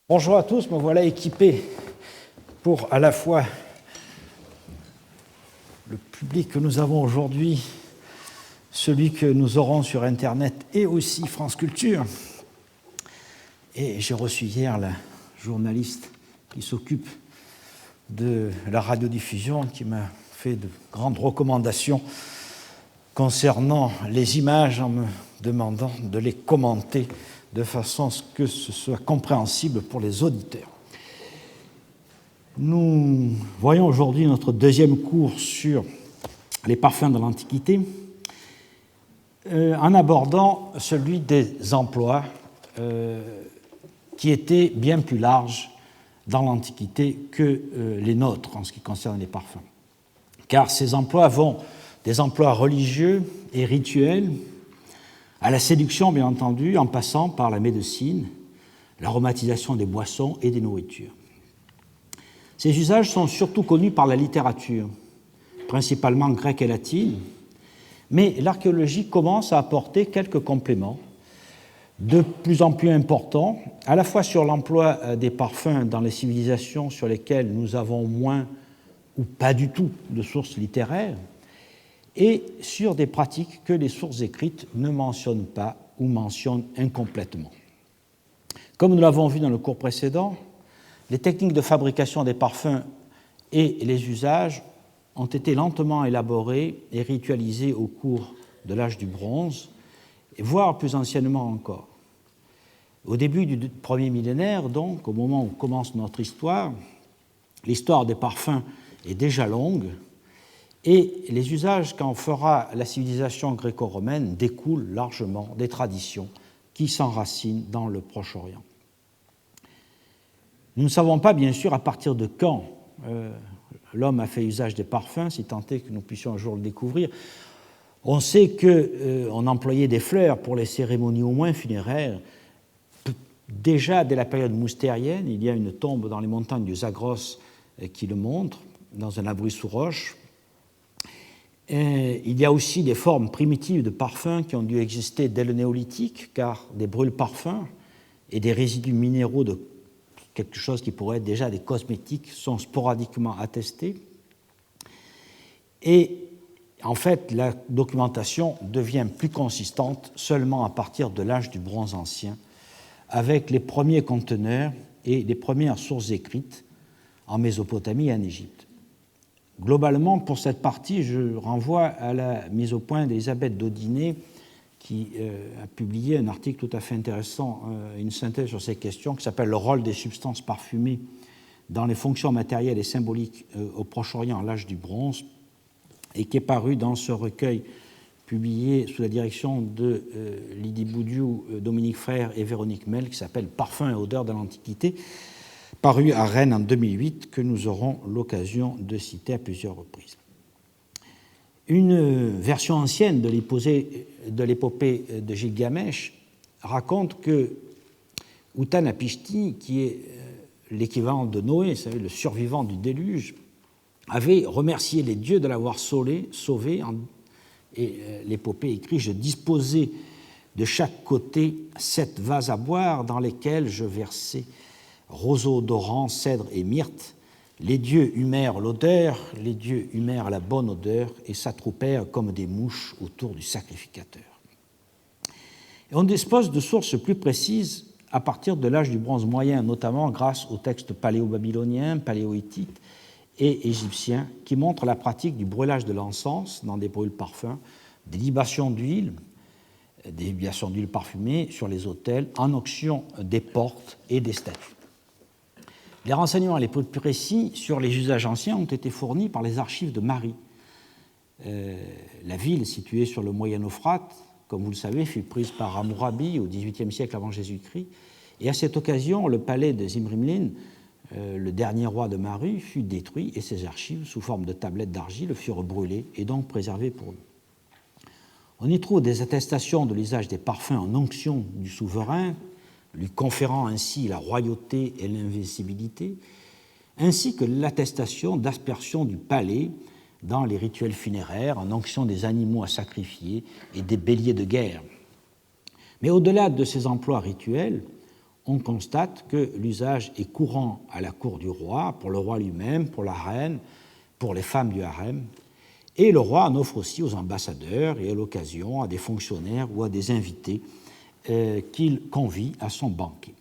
Bonjour à tous, me voilà équipé pour à la fois le public que nous avons aujourd'hui, celui que nous aurons sur Internet et aussi France Culture. Et j'ai reçu hier la journaliste qui s'occupe de la radiodiffusion qui m'a fait de grandes recommandations concernant les images en me demandant de les commenter de façon à ce que ce soit compréhensible pour les auditeurs. Nous voyons aujourd'hui notre deuxième cours sur les parfums de l'Antiquité en abordant celui des emplois qui étaient bien plus larges dans l'Antiquité que les nôtres en ce qui concerne les parfums. Car ces emplois vont des emplois religieux et rituels à la séduction, bien entendu, en passant par la médecine, l'aromatisation des boissons et des nourritures. Ces usages sont surtout connus par la littérature, principalement grecque et latine, mais l'archéologie commence à apporter quelques compléments de plus en plus importants, à la fois sur l'emploi des parfums dans les civilisations sur lesquelles nous avons moins ou pas du tout de sources littéraires, et sur des pratiques que les sources écrites ne mentionnent pas ou mentionnent incomplètement. Comme nous l'avons vu dans le cours précédent, les techniques de fabrication des parfums et les usages ont été lentement élaborés et ritualisés au cours de l'âge du bronze, voire plus anciennement encore. Au début du premier millénaire, donc, au moment où commence notre histoire, l'histoire des parfums est déjà longue, et les usages qu'en fera la civilisation gréco-romaine découlent largement des traditions qui s'enracinent dans le Proche-Orient. Nous ne savons pas, bien sûr, à partir de quand l'homme a fait usage des parfums, si tant est que nous puissions un jour le découvrir. On sait qu'on employait des fleurs pour les cérémonies au moins funéraires. Déjà, dès la période moustérienne, il y a une tombe dans les montagnes du Zagros qui le montre, dans un abri sous roche. Il y a aussi des formes primitives de parfums qui ont dû exister dès le néolithique, car des brûle-parfums et des résidus minéraux de quelque chose qui pourrait être déjà des cosmétiques sont sporadiquement attestés. Et en fait, la documentation devient plus consistante seulement à partir de l'âge du bronze ancien, avec les premiers conteneurs et les premières sources écrites en Mésopotamie et en Égypte. Globalement, pour cette partie, je renvoie à la mise au point d'Elisabeth Daudinet, qui a publié un article tout à fait intéressant, une synthèse sur ces questions, qui s'appelle « Le rôle des substances parfumées dans les fonctions matérielles et symboliques au Proche-Orient à l'âge du bronze », et qui est paru dans ce recueil publié sous la direction de Lydie Boudiou, Dominique Frère et Véronique Mel, qui s'appelle « Parfums et odeurs de l'Antiquité », paru à Rennes en 2008, que nous aurons l'occasion de citer à plusieurs reprises. Une version ancienne de l'épopée de Gilgamesh raconte que Utanapishti, qui est l'équivalent de Noé, vous savez, le survivant du déluge, avait remercié les dieux de l'avoir sauvé, et l'épopée écrit « Je disposais de chaque côté 7 vases à boire dans lesquels je versais roseaux odorants, cèdre et myrte. Les dieux humèrent l'odeur, les dieux humèrent la bonne odeur et s'attroupèrent comme des mouches autour du sacrificateur. » Et on dispose de sources plus précises à partir de l'âge du bronze moyen, notamment grâce aux textes paléo-babyloniens, paléo-hittites et égyptiens qui montrent la pratique du brûlage de l'encens dans des brûle-parfums, des libations d'huile parfumée sur les autels, en onction des portes et des statues. Les renseignements les plus précis sur les usages anciens ont été fournis par les archives de Mari. La ville située sur le Moyen-Euphrate, comme vous le savez, fut prise par Hammurabi au XVIIIe siècle avant Jésus-Christ, et à cette occasion, le palais de Zimrimlin, le dernier roi de Mari, fut détruit et ses archives, sous forme de tablettes d'argile, furent brûlées et donc préservées pour nous. On y trouve des attestations de l'usage des parfums en onction du souverain, lui conférant ainsi la royauté et l'invincibilité, ainsi que l'attestation d'aspersion du palais dans les rituels funéraires, en onction des animaux à sacrifier et des béliers de guerre. Mais au-delà de ces emplois rituels, on constate que l'usage est courant à la cour du roi, pour le roi lui-même, pour la reine, pour les femmes du harem, et le roi en offre aussi aux ambassadeurs et à l'occasion à des fonctionnaires ou à des invités qu'il convie à son banquet.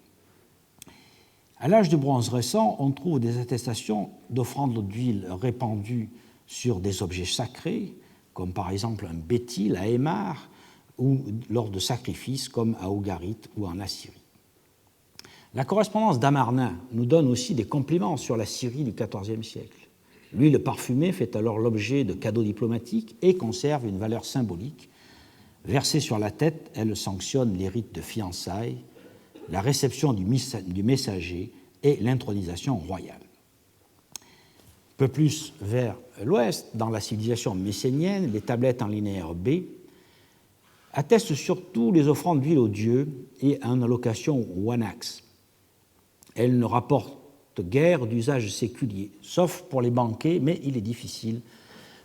À l'âge du bronze récent, on trouve des attestations d'offrandes d'huile répandues sur des objets sacrés, comme par exemple un bétil à Émar, ou lors de sacrifices comme à Ougarit ou en Assyrie. La correspondance d'Amarna nous donne aussi des compliments sur la Syrie du XIVe siècle. L'huile parfumée fait alors l'objet de cadeaux diplomatiques et conserve une valeur symbolique. Versée sur la tête, elle sanctionne les rites de fiançailles, la réception du messager et l'intronisation royale. Un peu plus vers l'ouest, dans la civilisation messénienne, les tablettes en linéaire B attestent surtout les offrandes d'huile aux dieux et en allocation wanax. Elles ne rapportent guère d'usage séculier, sauf pour les banquets, mais il est difficile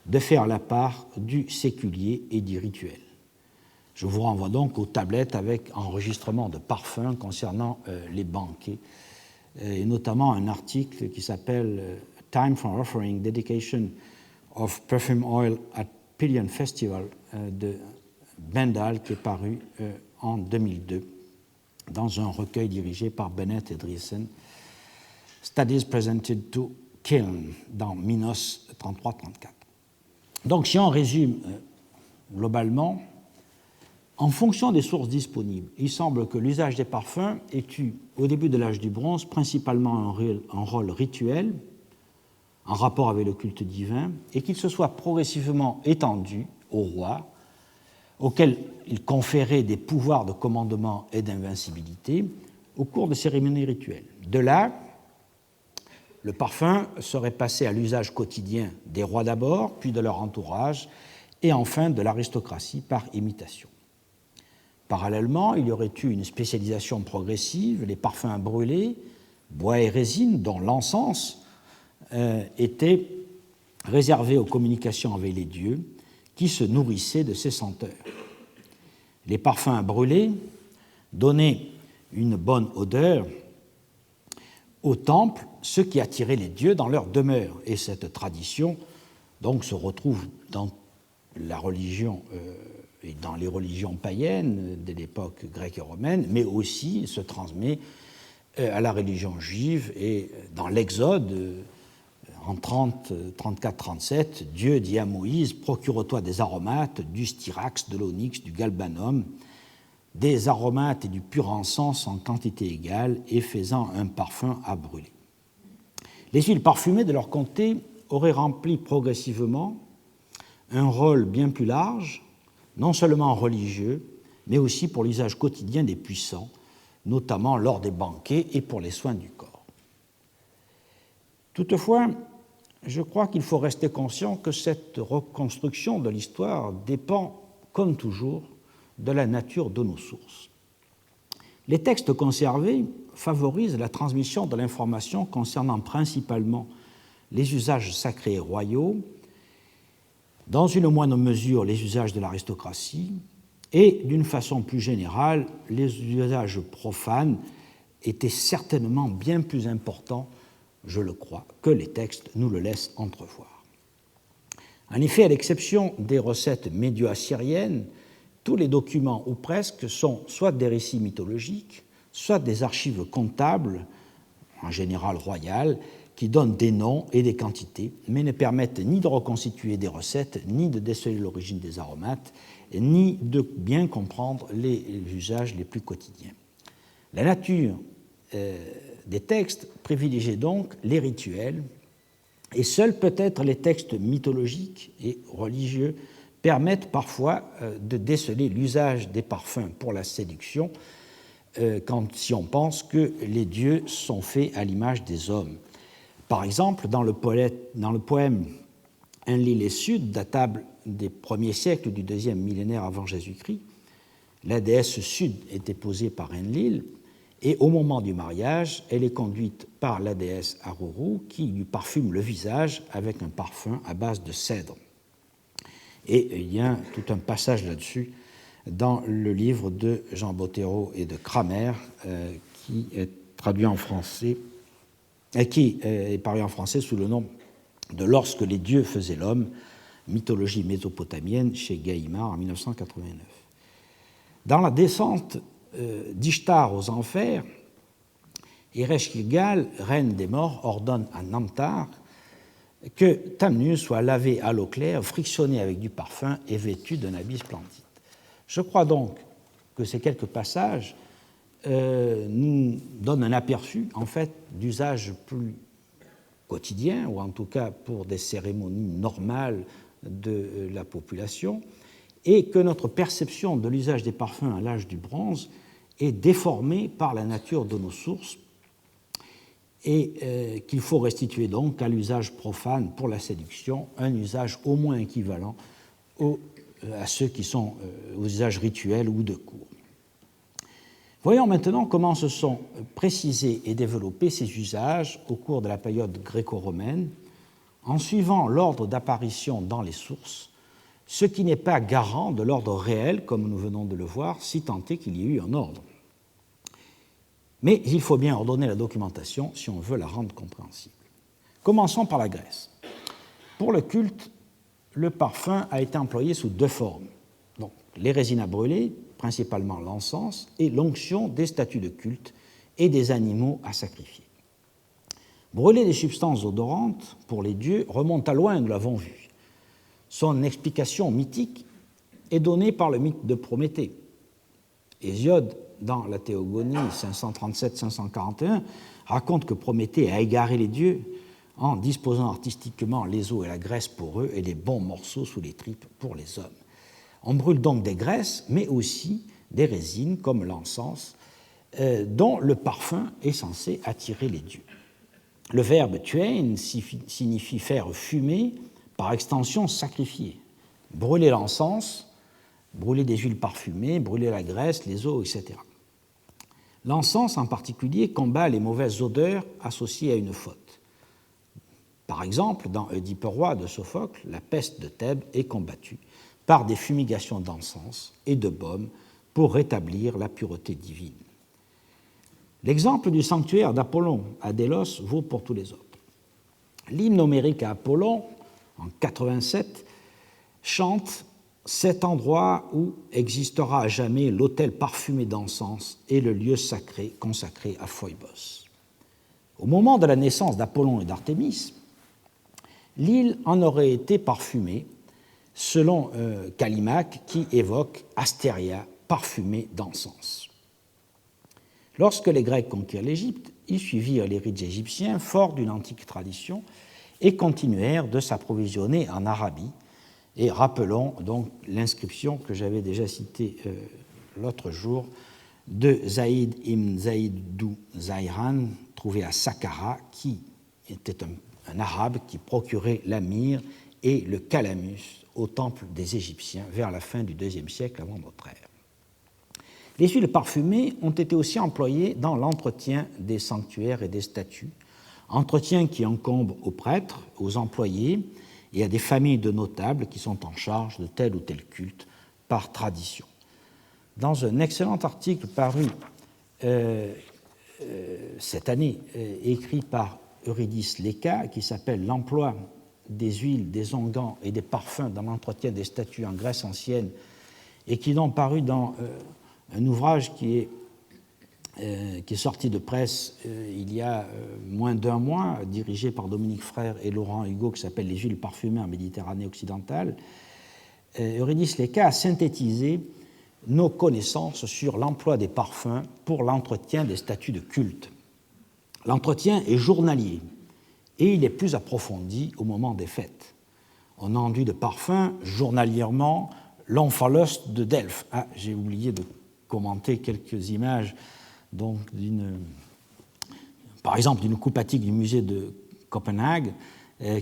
de faire la part du séculier et du rituel. Je vous renvoie donc aux tablettes avec enregistrement de parfums concernant les banquets, et notamment un article qui s'appelle Time for Offering Dedication of Perfume Oil at Pillion Festival de Bendal, qui est paru en 2002 dans un recueil dirigé par Bennett et Driessen, Studies Presented to Kiln, dans Minos 33-34. Donc, si on résume globalement, en fonction des sources disponibles, il semble que l'usage des parfums ait eu, au début de l'âge du bronze, principalement un rôle rituel, en rapport avec le culte divin, et qu'il se soit progressivement étendu au roi, auquel il conférait des pouvoirs de commandement et d'invincibilité au cours de cérémonies rituelles. De là, le parfum serait passé à l'usage quotidien des rois d'abord, puis de leur entourage, et enfin de l'aristocratie par imitation. Parallèlement, il y aurait eu une spécialisation progressive, les parfums à brûler, bois et résine, dont l'encens était réservé aux communications avec les dieux, qui se nourrissaient de ces senteurs. Les parfums à brûler donnaient une bonne odeur au temple, ce qui attirait les dieux dans leur demeure. Et cette tradition donc se retrouve dans la religion et dans les religions païennes de l'époque grecque et romaine, mais aussi se transmet à la religion juive. Et dans l'Exode, en 34-37, Dieu dit à Moïse « Procure-toi des aromates, du styrax, de l'onyx, du galbanum, des aromates et du pur encens en quantité égale, et faisant un parfum à brûler. » Les huiles parfumées de leur côté auraient rempli progressivement un rôle bien plus large, non seulement religieux, mais aussi pour l'usage quotidien des puissants, notamment lors des banquets et pour les soins du corps. Toutefois, je crois qu'il faut rester conscient que cette reconstruction de l'histoire dépend, comme toujours, de la nature de nos sources. Les textes conservés favorisent la transmission de l'information concernant principalement les usages sacrés et royaux, dans une moindre mesure les usages de l'aristocratie, et d'une façon plus générale, les usages profanes étaient certainement bien plus importants, je le crois, que les textes nous le laissent entrevoir. En effet, à l'exception des recettes médio-assyriennes, tous les documents, ou presque, sont soit des récits mythologiques, soit des archives comptables, en général royales, qui donnent des noms et des quantités, mais ne permettent ni de reconstituer des recettes, ni de déceler l'origine des aromates, ni de bien comprendre les usages les plus quotidiens. La nature des textes privilégiait donc les rituels, et seuls peut-être les textes mythologiques et religieux permettent parfois de déceler l'usage des parfums pour la séduction, si on pense que les dieux sont faits à l'image des hommes. Par exemple, dans le poème Enlil et Sud, datable des premiers siècles du deuxième millénaire avant Jésus-Christ, la déesse Sud est épousée par Enlil, et au moment du mariage, elle est conduite par la déesse Aruru, qui lui parfume le visage avec un parfum à base de cèdre. Et il y a tout un passage là-dessus dans le livre de Jean Bottero et de Kramer, qui est traduit en français, qui est paru en français sous le nom de Lorsque les dieux faisaient l'homme, mythologie mésopotamienne, chez Gallimard en 1989. Dans la descente d'Ishtar aux enfers, Ereshkigal, reine des morts, ordonne à Namtar que Tamnus soit lavé à l'eau claire, frictionné avec du parfum et vêtu d'un habit splendide. Je crois donc que ces quelques passages nous donnent un aperçu, en fait, d'usage plus quotidien, ou en tout cas pour des cérémonies normales de la population, et que notre perception de l'usage des parfums à l'âge du bronze est déformée par la nature de nos sources et qu'il faut restituer donc à l'usage profane pour la séduction, un usage au moins équivalent à ceux qui sont aux usages rituels ou de cour. Voyons maintenant comment se sont précisés et développés ces usages au cours de la période gréco-romaine, en suivant l'ordre d'apparition dans les sources, ce qui n'est pas garant de l'ordre réel, comme nous venons de le voir, si tant est qu'il y ait eu un ordre. Mais il faut bien ordonner la documentation si on veut la rendre compréhensible. Commençons par la Grèce. Pour le culte, le parfum a été employé sous deux formes. Donc, les résines à brûler, principalement l'encens, et l'onction des statues de culte et des animaux à sacrifier. Brûler des substances odorantes pour les dieux remonte à loin, nous l'avons vu. Son explication mythique est donnée par le mythe de Prométhée. Hésiode, dans la Théogonie 537-541, raconte que Prométhée a égaré les dieux en disposant artistiquement les os et la graisse pour eux et les bons morceaux sous les tripes pour les hommes. On brûle donc des graisses, mais aussi des résines comme l'encens, dont le parfum est censé attirer les dieux. Le verbe tuein signifie faire fumer, par extension sacrifier. Brûler l'encens, brûler des huiles parfumées, brûler la graisse, les os, etc. L'encens en particulier combat les mauvaises odeurs associées à une faute. Par exemple, dans Oedipe roi de Sophocle, la peste de Thèbes est combattue par des fumigations d'encens et de baume pour rétablir la pureté divine. L'exemple du sanctuaire d'Apollon à Délos vaut pour tous les autres. L'hymne homérique à Apollon, en 87, chante « Cet endroit où existera à jamais l'autel parfumé d'encens et le lieu sacré consacré à Phoebos ». Au moment de la naissance d'Apollon et d'Artémis, l'île en aurait été parfumée, selon Callimaque, qui évoque Astéria parfumée d'encens. Lorsque les Grecs conquirent l'Égypte, ils suivirent les rites égyptiens, forts d'une antique tradition, et continuèrent de s'approvisionner en Arabie. Et rappelons donc l'inscription que j'avais déjà citée l'autre jour de Zaïd ibn Zaïdou Zahran, trouvé à Saqqara, qui était un arabe qui procurait la myrrhe et le calamus au temple des Égyptiens vers la fin du IIe siècle avant notre ère. Les huiles parfumées ont été aussi employées dans l'entretien des sanctuaires et des statues, entretien qui incombe aux prêtres, aux employés et à des familles de notables qui sont en charge de tel ou tel culte par tradition. Dans un excellent article paru cette année, écrit par Eurydice Léca, qui s'appelle « L'emploi des huiles, des onguents et des parfums dans l'entretien des statues en Grèce ancienne » et qui est donc paru dans un ouvrage qui est sorti de presse il y a moins d'un mois, dirigé par Dominique Frère et Laurent Hugo, qui s'appelle « Les huiles parfumées en Méditerranée occidentale ». Eurydice Léca a synthétisé nos connaissances sur l'emploi des parfums pour l'entretien des statues de culte. L'entretien est journalier et il est plus approfondi au moment des fêtes. On enduit de parfums journalièrement l'omphalos de Delphes. Ah, j'ai oublié de commenter quelques images donc par exemple d'une coupe attique du musée de Copenhague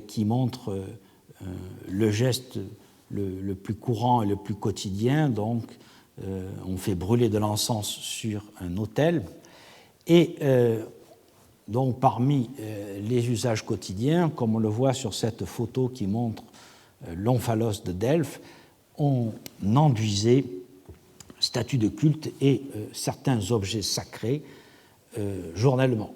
qui montre le geste le plus courant et le plus quotidien. Donc, on fait brûler de l'encens sur un autel et donc parmi les usages quotidiens, comme on le voit sur cette photo qui montre l'omphalos de Delphes, on enduisait statues de culte et certains objets sacrés journellement.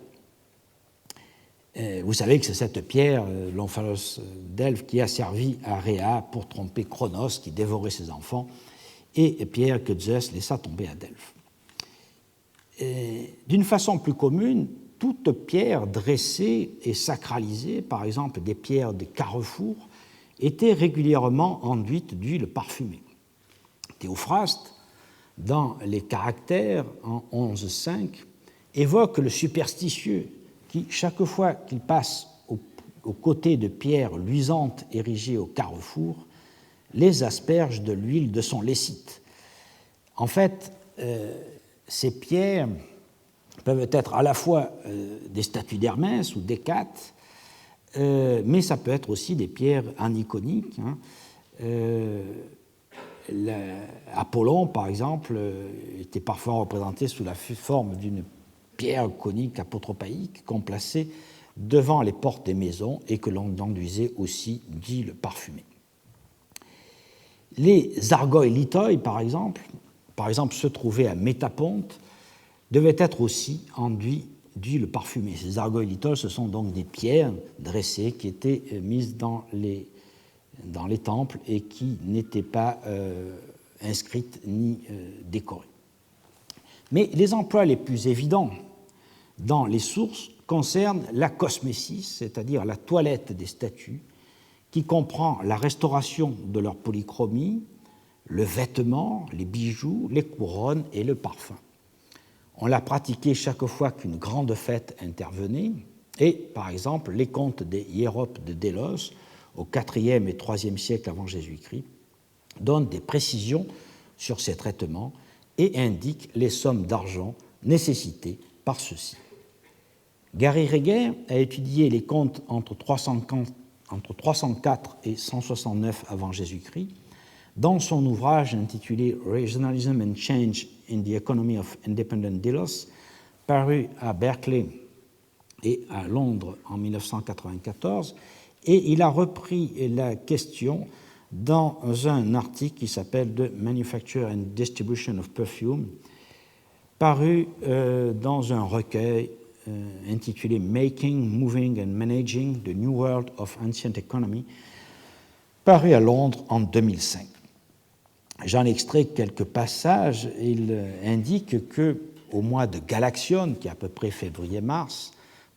Vous savez que c'est cette pierre, l'omphalos d'Elphes, qui a servi à Rhéa pour tromper Cronos, qui dévorait ses enfants, et pierre que Zeus laissa tomber à Delphes. D'une façon plus commune, toute pierre dressée et sacralisée, par exemple des pierres de carrefour, était régulièrement enduite d'huile parfumée. Théophraste, dans les Caractères, en 11.5, évoque le superstitieux qui, chaque fois qu'il passe aux côtés de pierres luisantes érigées au carrefour, les asperge de l'huile de son lécite. En fait, ces pierres peuvent être à la fois des statues d'Hermès ou d'Hécate, mais ça peut être aussi des pierres aniconiques. Apollon, par exemple, était parfois représenté sous la forme d'une pierre conique apotropaïque qu'on plaçait devant les portes des maisons et que l'on enduisait aussi d'huile parfumée. Les argoïlithoi, par exemple, se trouvaient à Métaponte, devaient être aussi enduits d'huile parfumée. Ces argoïlithoi, ce sont donc des pierres dressées qui étaient mises dans les temples et qui n'étaient pas inscrites ni décorées. Mais les emplois les plus évidents dans les sources concernent la cosmésis, c'est-à-dire la toilette des statues, qui comprend la restauration de leur polychromie, le vêtement, les bijoux, les couronnes et le parfum. On l'a pratiqué chaque fois qu'une grande fête intervenait, et, par exemple, les contes des hiéropes de Délos, au IVe et IIIe siècle avant Jésus-Christ, donnent des précisions sur ces traitements et indiquent les sommes d'argent nécessitées par ceux-ci. Gary Reger a étudié les contes entre 304 et 169 avant Jésus-Christ dans son ouvrage intitulé Regionalism and Change in the Economy of Independent Delos, paru à Berkeley et à Londres en 1994, et il a repris la question dans un article qui s'appelle The Manufacture and Distribution of Perfume, paru dans un recueil intitulé Making, Moving and Managing the New World of Ancient Economy, paru à Londres en 2005. J'en extrais quelques passages. Il indique qu'au mois de Galaxione, qui est à peu près février-mars,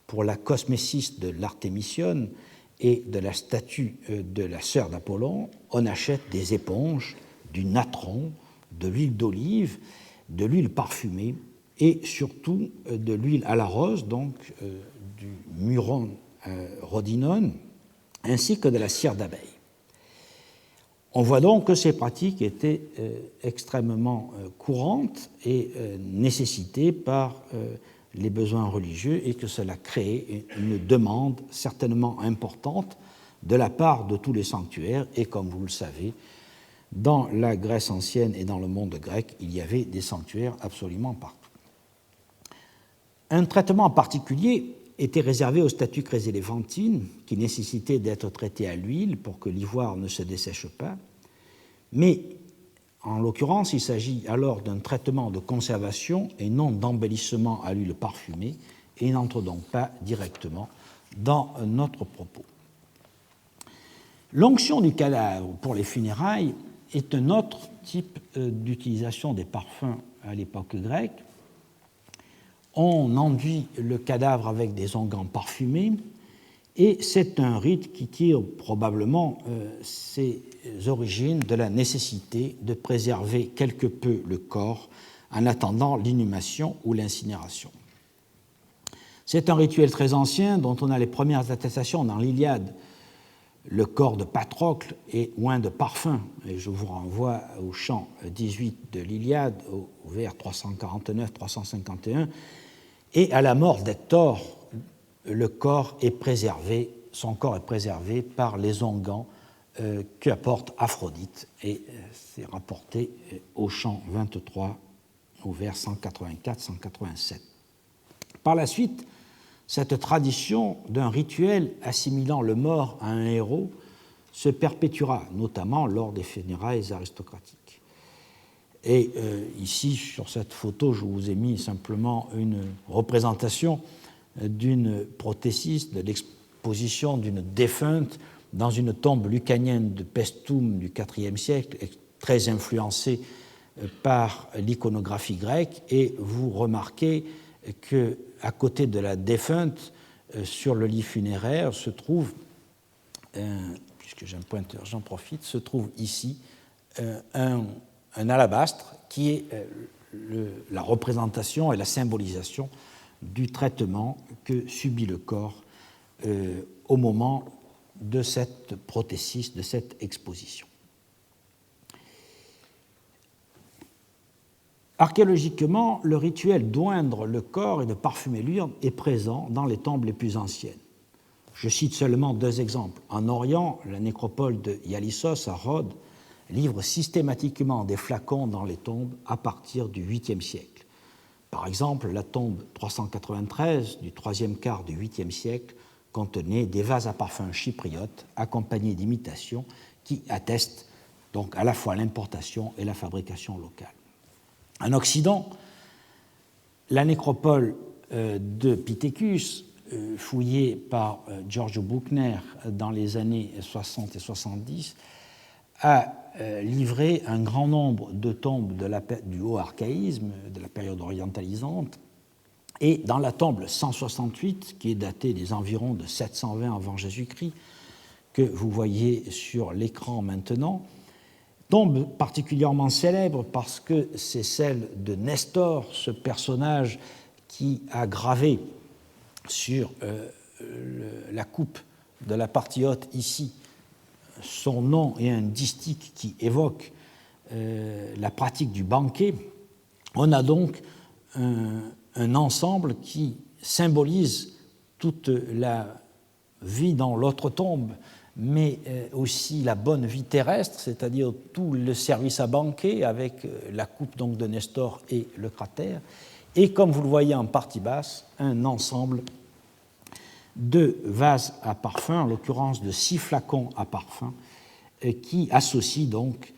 pour la cosmésis de l'Artémision et de la statue de la sœur d'Apollon, on achète des éponges, du natron, de l'huile d'olive, de l'huile parfumée et surtout de l'huile à la rose, donc du muron rhodinone, ainsi que de la cire d'abeille. On voit donc que ces pratiques étaient extrêmement courantes et nécessitées par les besoins religieux et que cela créait une demande certainement importante de la part de tous les sanctuaires. Et comme vous le savez, dans la Grèce ancienne et dans le monde grec, il y avait des sanctuaires absolument partout. Un traitement particulier était réservé aux statues chryséléphantines qui nécessitaient d'être traitées à l'huile pour que l'ivoire ne se dessèche pas, mais en l'occurrence, il s'agit alors d'un traitement de conservation et non d'embellissement à l'huile parfumée et n'entre donc pas directement dans notre propos. L'onction du cadavre pour les funérailles est un autre type d'utilisation des parfums à l'époque grecque. On enduit le cadavre avec des onguents parfumés et c'est un rite qui tire probablement ses origines de la nécessité de préserver quelque peu le corps en attendant l'inhumation ou l'incinération. C'est un rituel très ancien dont on a les premières attestations dans l'Iliade. Le corps de Patrocle est oint de parfum, et je vous renvoie au chant 18 de l'Iliade, au vers 349-351, et à la mort d'Hector, son corps est préservé par les onguents qu'apporte Aphrodite, et c'est rapporté au chant 23, au vers 184-187. Par la suite, cette tradition d'un rituel assimilant le mort à un héros se perpétuera, notamment lors des funérailles aristocratiques. Et ici, sur cette photo, je vous ai mis simplement une représentation d'une prothésis, de l'exposition d'une défunte dans une tombe lucanienne de Paestum du IVe siècle, très influencée par l'iconographie grecque. Et vous remarquez qu'à côté de la défunte, sur le lit funéraire, se trouve, puisque j'ai un pointeur, j'en profite, se trouve ici un alabastre qui est la représentation et la symbolisation du traitement que subit le corps au moment de cette prothésis, de cette exposition. Archéologiquement, le rituel d'oindre le corps et de parfumer l'urne est présent dans les tombes les plus anciennes. Je cite seulement 2 exemples. En Orient, la nécropole de Ialissos à Rhodes livre systématiquement des flacons dans les tombes à partir du 8e siècle. Par exemple, la tombe 393 du 3e quart du 8e siècle contenait des vases à parfum chypriotes accompagnés d'imitations qui attestent donc à la fois l'importation et la fabrication locale. En Occident, la nécropole de Pittecus, fouillée par Giorgio Buchner dans les années 60 et 70, a livré un grand nombre de tombes du haut archaïsme, de la période orientalisante, et dans la tombe 168, qui est datée des environs de 720 avant Jésus-Christ, que vous voyez sur l'écran maintenant, tombe particulièrement célèbre parce que c'est celle de Nestor, ce personnage qui a gravé sur la coupe de la partie haute ici son nom et un distique qui évoque la pratique du banquet. On a donc un ensemble qui symbolise toute la vie dans l'autre tombe, mais aussi la bonne vie terrestre, c'est-à-dire tout le service à banquet avec la coupe donc de Nestor et le cratère, et comme vous le voyez en partie basse, un ensemble de vases à parfum, en l'occurrence de 6 flacons à parfum, qui associent donc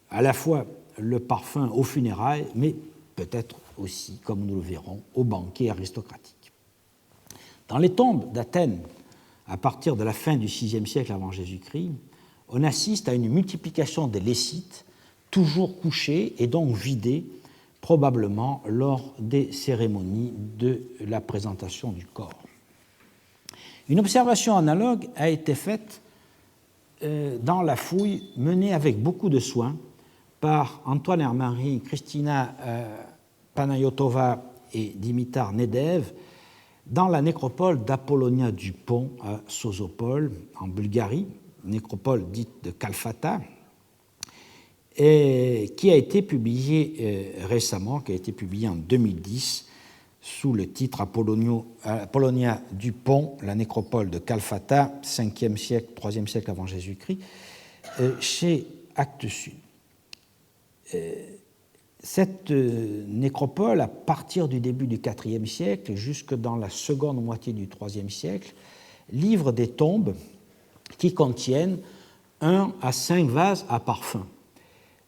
à la fois le parfum aux funérailles, mais peut-être aussi, comme nous le verrons, au banquet aristocratique. Dans les tombes d'Athènes, à partir de la fin du VIe siècle avant Jésus-Christ, on assiste à une multiplication des lécites, toujours couchés et donc vidés, probablement lors des cérémonies de la présentation du corps. Une observation analogue a été faite dans la fouille menée avec beaucoup de soin par Antoine Hermary, Christina Panayotova et Dimitar Nedev dans la nécropole d'Apollonia du Pont à Sozopol, en Bulgarie, nécropole dite de Kalfata, et qui a été publiée récemment, qui a été publiée en 2010 sous le titre Apollonia du Pont, la nécropole de Kalfata, 5e siècle, 3e siècle avant Jésus-Christ, chez Actes Sud. Cette nécropole, à partir du début du IVe siècle jusque dans la seconde moitié du IIIe siècle, livre des tombes qui contiennent 1 à 5 vases à parfum.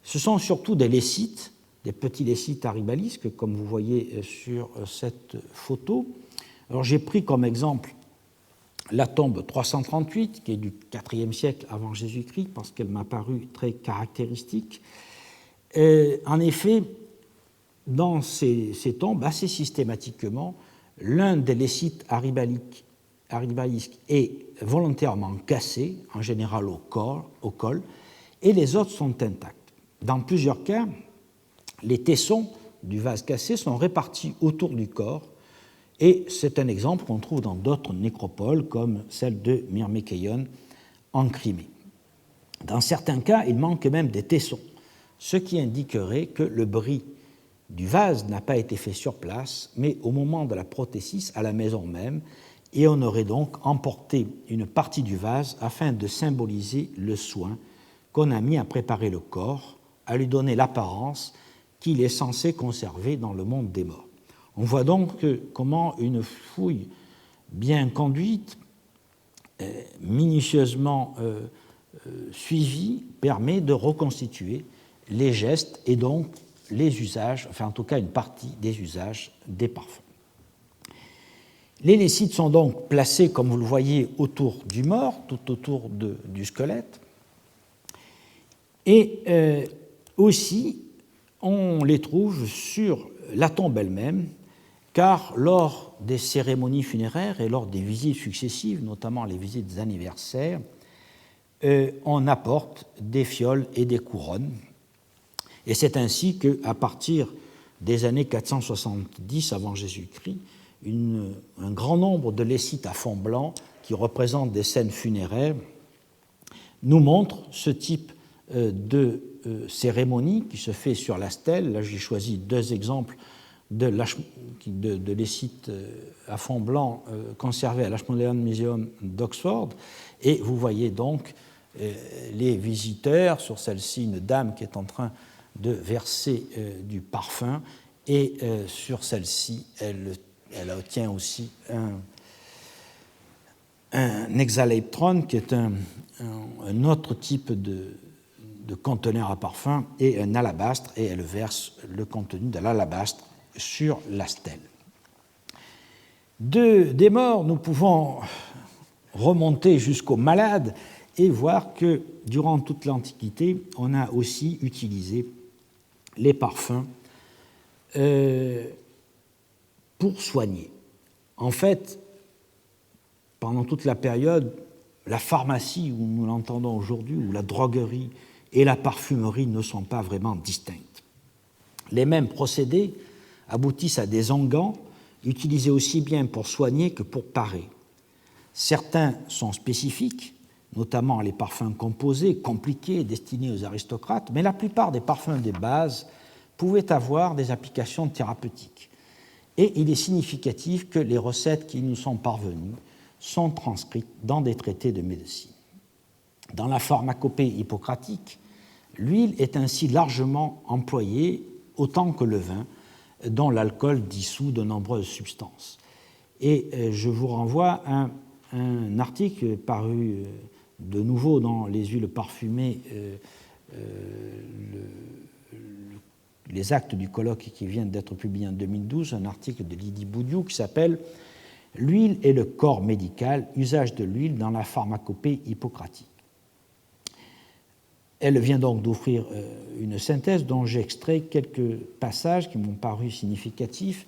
Ce sont surtout des lécites, des petits lécites aribalisques, comme vous voyez sur cette photo. Alors j'ai pris comme exemple la tombe 338, qui est du IVe siècle avant Jésus-Christ, parce qu'elle m'a paru très caractéristique. En effet, dans ces tombes, assez systématiquement, l'un des lécites aribalisques est volontairement cassé, en général au col, et les autres sont intacts. Dans plusieurs cas, les tessons du vase cassé sont répartis autour du corps, et c'est un exemple qu'on trouve dans d'autres nécropoles, comme celle de Myrmékéion en Crimée. Dans certains cas, il manque même des tessons, ce qui indiquerait que le bris du vase n'a pas été fait sur place, mais au moment de la prothésis à la maison même, et on aurait donc emporté une partie du vase afin de symboliser le soin qu'on a mis à préparer le corps, à lui donner l'apparence qu'il est censé conserver dans le monde des morts. On voit donc comment une fouille bien conduite, minutieusement suivie, permet de reconstituer les gestes et donc les usages, enfin en tout cas une partie des usages des parfums. Les lécites sont donc placés, comme vous le voyez, autour du mort, tout autour du squelette. Et aussi, on les trouve sur la tombe elle-même, car lors des cérémonies funéraires et lors des visites successives, notamment les visites anniversaires, on apporte des fioles et des couronnes. Et c'est ainsi qu'à partir des années 470 avant Jésus-Christ, un grand nombre de lécites à fond blanc qui représentent des scènes funéraires nous montrent ce type de cérémonie qui se fait sur la stèle. Là, j'ai choisi deux exemples de lécites à fond blanc conservés à l'Ashmolean Museum d'Oxford. Et vous voyez donc les visiteurs, sur celle-ci, une dame qui est en train de verser du parfum, et sur celle-ci, elle tient aussi un exaleptron, qui est un autre type de conteneur à parfum, et un alabastre, et elle verse le contenu de l'alabastre sur la stèle. Des morts, nous pouvons remonter jusqu'aux malades et voir que durant toute l'Antiquité, on a aussi utilisé les parfums pour soigner. En fait, pendant toute la période, la pharmacie, où nous l'entendons aujourd'hui, ou la droguerie et la parfumerie ne sont pas vraiment distinctes. Les mêmes procédés aboutissent à des onguents utilisés aussi bien pour soigner que pour parer. Certains sont spécifiques, notamment les parfums composés, compliqués, destinés aux aristocrates, mais la plupart des parfums de base pouvaient avoir des applications thérapeutiques. Et il est significatif que les recettes qui nous sont parvenues sont transcrites dans des traités de médecine. Dans la pharmacopée hippocratique, l'huile est ainsi largement employée, autant que le vin, dont l'alcool dissout de nombreuses substances. Et je vous renvoie à un article paru de nouveau dans les huiles parfumées, les actes du colloque qui vient d'être publié en 2012, un article de Lydie Boudiou qui s'appelle « L'huile et le corps médical, usage de l'huile dans la pharmacopée hippocratique ». Elle vient donc d'offrir une synthèse dont j'ai extrait quelques passages qui m'ont paru significatifs.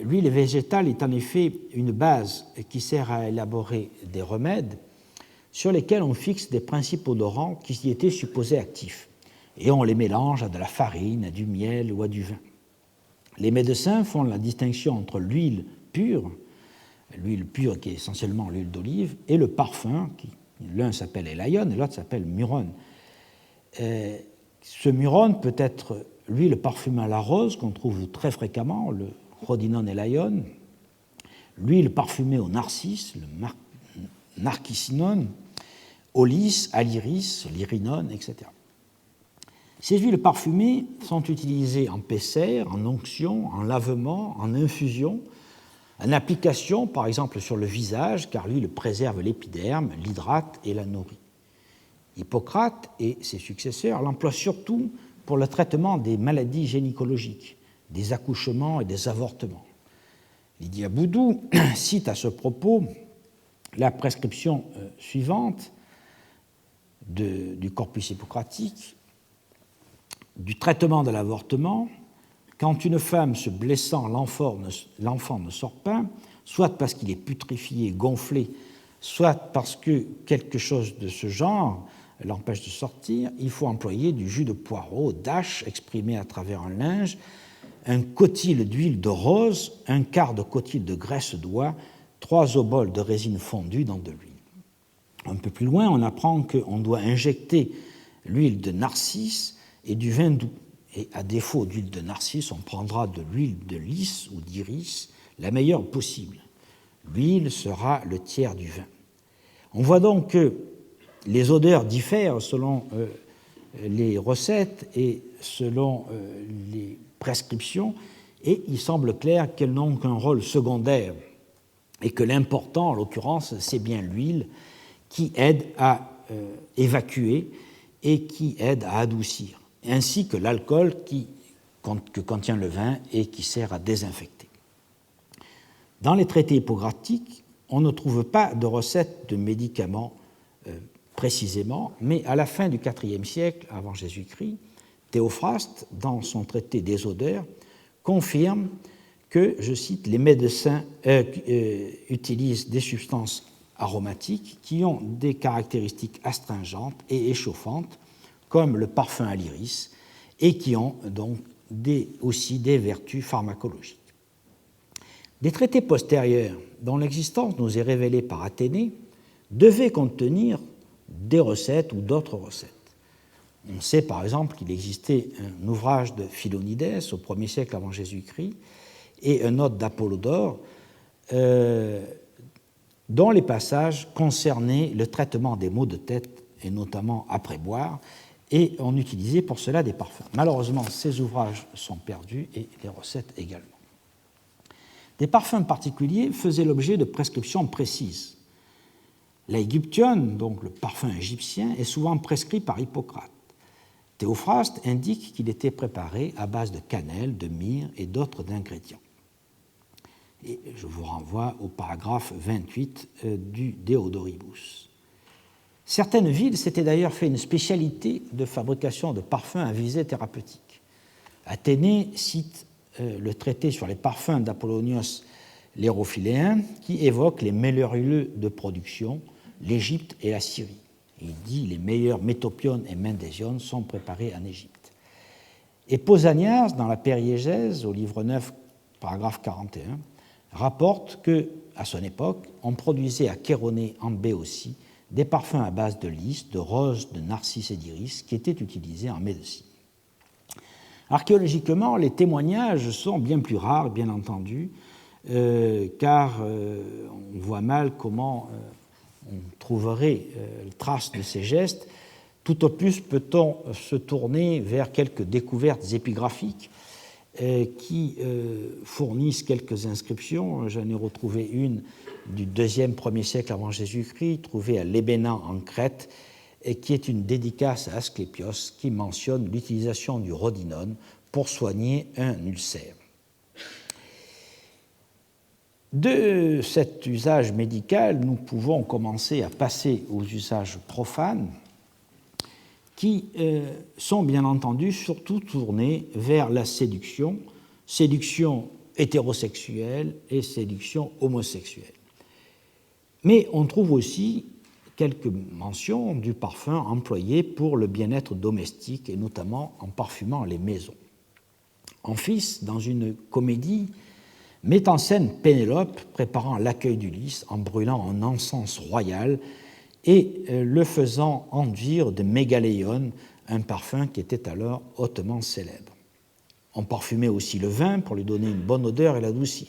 L'huile végétale est en effet une base qui sert à élaborer des remèdes sur lesquels on fixe des principes odorants qui y étaient supposés actifs, et on les mélange à de la farine, à du miel ou à du vin. Les médecins font la distinction entre l'huile pure qui est essentiellement l'huile d'olive, et le parfum, qui l'un s'appelle élaïon et l'autre s'appelle murone. Ce murone peut être l'huile parfumée à la rose, qu'on trouve très fréquemment, le rhodinone élaïon, l'huile parfumée au narcisse, le narcissinone, au lys, à l'iris, l'irinone, etc. Ces huiles parfumées sont utilisées en pessaire, en onction, en lavement, en infusion, en application, par exemple sur le visage, car l'huile préserve l'épiderme, l'hydrate et la nourrit. Hippocrate et ses successeurs l'emploient surtout pour le traitement des maladies gynécologiques, des accouchements et des avortements. Lydia Boudou cite à ce propos la prescription suivante du corpus hippocratique: du traitement de l'avortement, quand une femme se blessant, l'enfant ne sort pas, soit parce qu'il est putréfié, gonflé, soit parce que quelque chose de ce genre l'empêche de sortir, il faut employer du jus de poireau, d'ache exprimé à travers un linge, un cotyl d'huile de rose, un quart de cotyl de graisse d'oie, 3 oboles de résine fondue dans de l'huile. Un peu plus loin, on apprend qu'on doit injecter l'huile de narcisse et du vin doux. Et à défaut d'huile de narcisse, on prendra de l'huile de lys ou d'iris, la meilleure possible. L'huile sera le tiers du vin. On voit donc que les odeurs diffèrent selon les recettes et selon les prescriptions, et il semble clair qu'elles n'ont qu'un rôle secondaire et que l'important, en l'occurrence, c'est bien l'huile qui aide à évacuer et qui aide à adoucir. ainsi que l'alcool que contient le vin et qui sert à désinfecter. Dans les traités hippocratiques, on ne trouve pas de recette de médicaments précisément, mais à la fin du IVe siècle avant Jésus-Christ, Théophraste, dans son traité des odeurs, confirme que, je cite, les médecins utilisent des substances aromatiques qui ont des caractéristiques astringentes et échauffantes, comme le parfum à l'iris, et qui ont donc aussi des vertus pharmacologiques. Des traités postérieurs, dont l'existence nous est révélée par Athénée, devaient contenir des recettes ou d'autres recettes. On sait par exemple qu'il existait un ouvrage de Philonides au 1er siècle avant Jésus-Christ et un autre d'Apollodore dont les passages concernaient le traitement des maux de tête et notamment après boire, et on utilisait pour cela des parfums. Malheureusement, ces ouvrages sont perdus et les recettes également. Des parfums particuliers faisaient l'objet de prescriptions précises. L'aegyption, donc le parfum égyptien, est souvent prescrit par Hippocrate. Théophraste indique qu'il était préparé à base de cannelle, de myrrhe et d'autres ingrédients. Et je vous renvoie au paragraphe 28 du Deodoribus. Certaines villes s'étaient d'ailleurs fait une spécialité de fabrication de parfums à visée thérapeutique. Athénée cite le traité sur les parfums d'Apollonios l'Hérophiléen qui évoque les meilleurs lieux de production, l'Égypte et la Syrie. Il dit les meilleurs métopiones et mendésiones sont préparés en Égypte. Et Pausanias, dans la Périégèse, au livre 9, paragraphe 41, rapporte que, à son époque, on produisait à Chéronée en Béotie des parfums à base de lys, de rose, de narcisse et d'iris qui étaient utilisés en médecine. Archéologiquement, les témoignages sont bien plus rares, bien entendu, car on voit mal comment on trouverait trace de ces gestes. Tout au plus peut-on se tourner vers quelques découvertes épigraphiques qui fournissent quelques inscriptions. J'en ai retrouvé une du 1er siècle avant Jésus-Christ, trouvée à Lébénan en Crète, et qui est une dédicace à Asclépios qui mentionne l'utilisation du rhodinone pour soigner un ulcère. De cet usage médical, nous pouvons commencer à passer aux usages profanes qui sont bien entendu surtout tournés vers la séduction, séduction hétérosexuelle et séduction homosexuelle. Mais on trouve aussi quelques mentions du parfum employé pour le bien-être domestique et notamment en parfumant les maisons. Amphis, dans une comédie, met en scène Pénélope préparant l'accueil d'Ulysse en brûlant un encens royal et le faisant enduire de mégaléon, un parfum qui était alors hautement célèbre. On parfumait aussi le vin pour lui donner une bonne odeur et l'adoucir.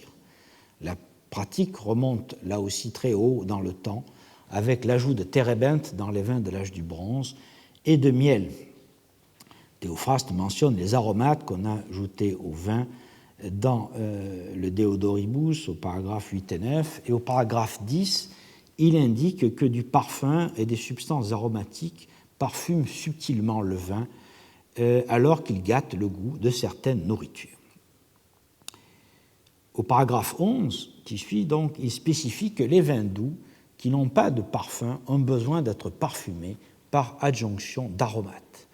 La pratique remonte là aussi très haut dans le temps, avec l'ajout de térébinthe dans les vins de l'âge du bronze et de miel. Théophraste mentionne les aromates qu'on a ajoutés au vin dans le Deodoribus au paragraphe 8 et 9, et au paragraphe 10, il indique que du parfum et des substances aromatiques parfument subtilement le vin alors qu'il gâte le goût de certaines nourritures. Au paragraphe 11, qui suit donc, il spécifie que les vins doux qui n'ont pas de parfum ont besoin d'être parfumés par adjonction d'aromates.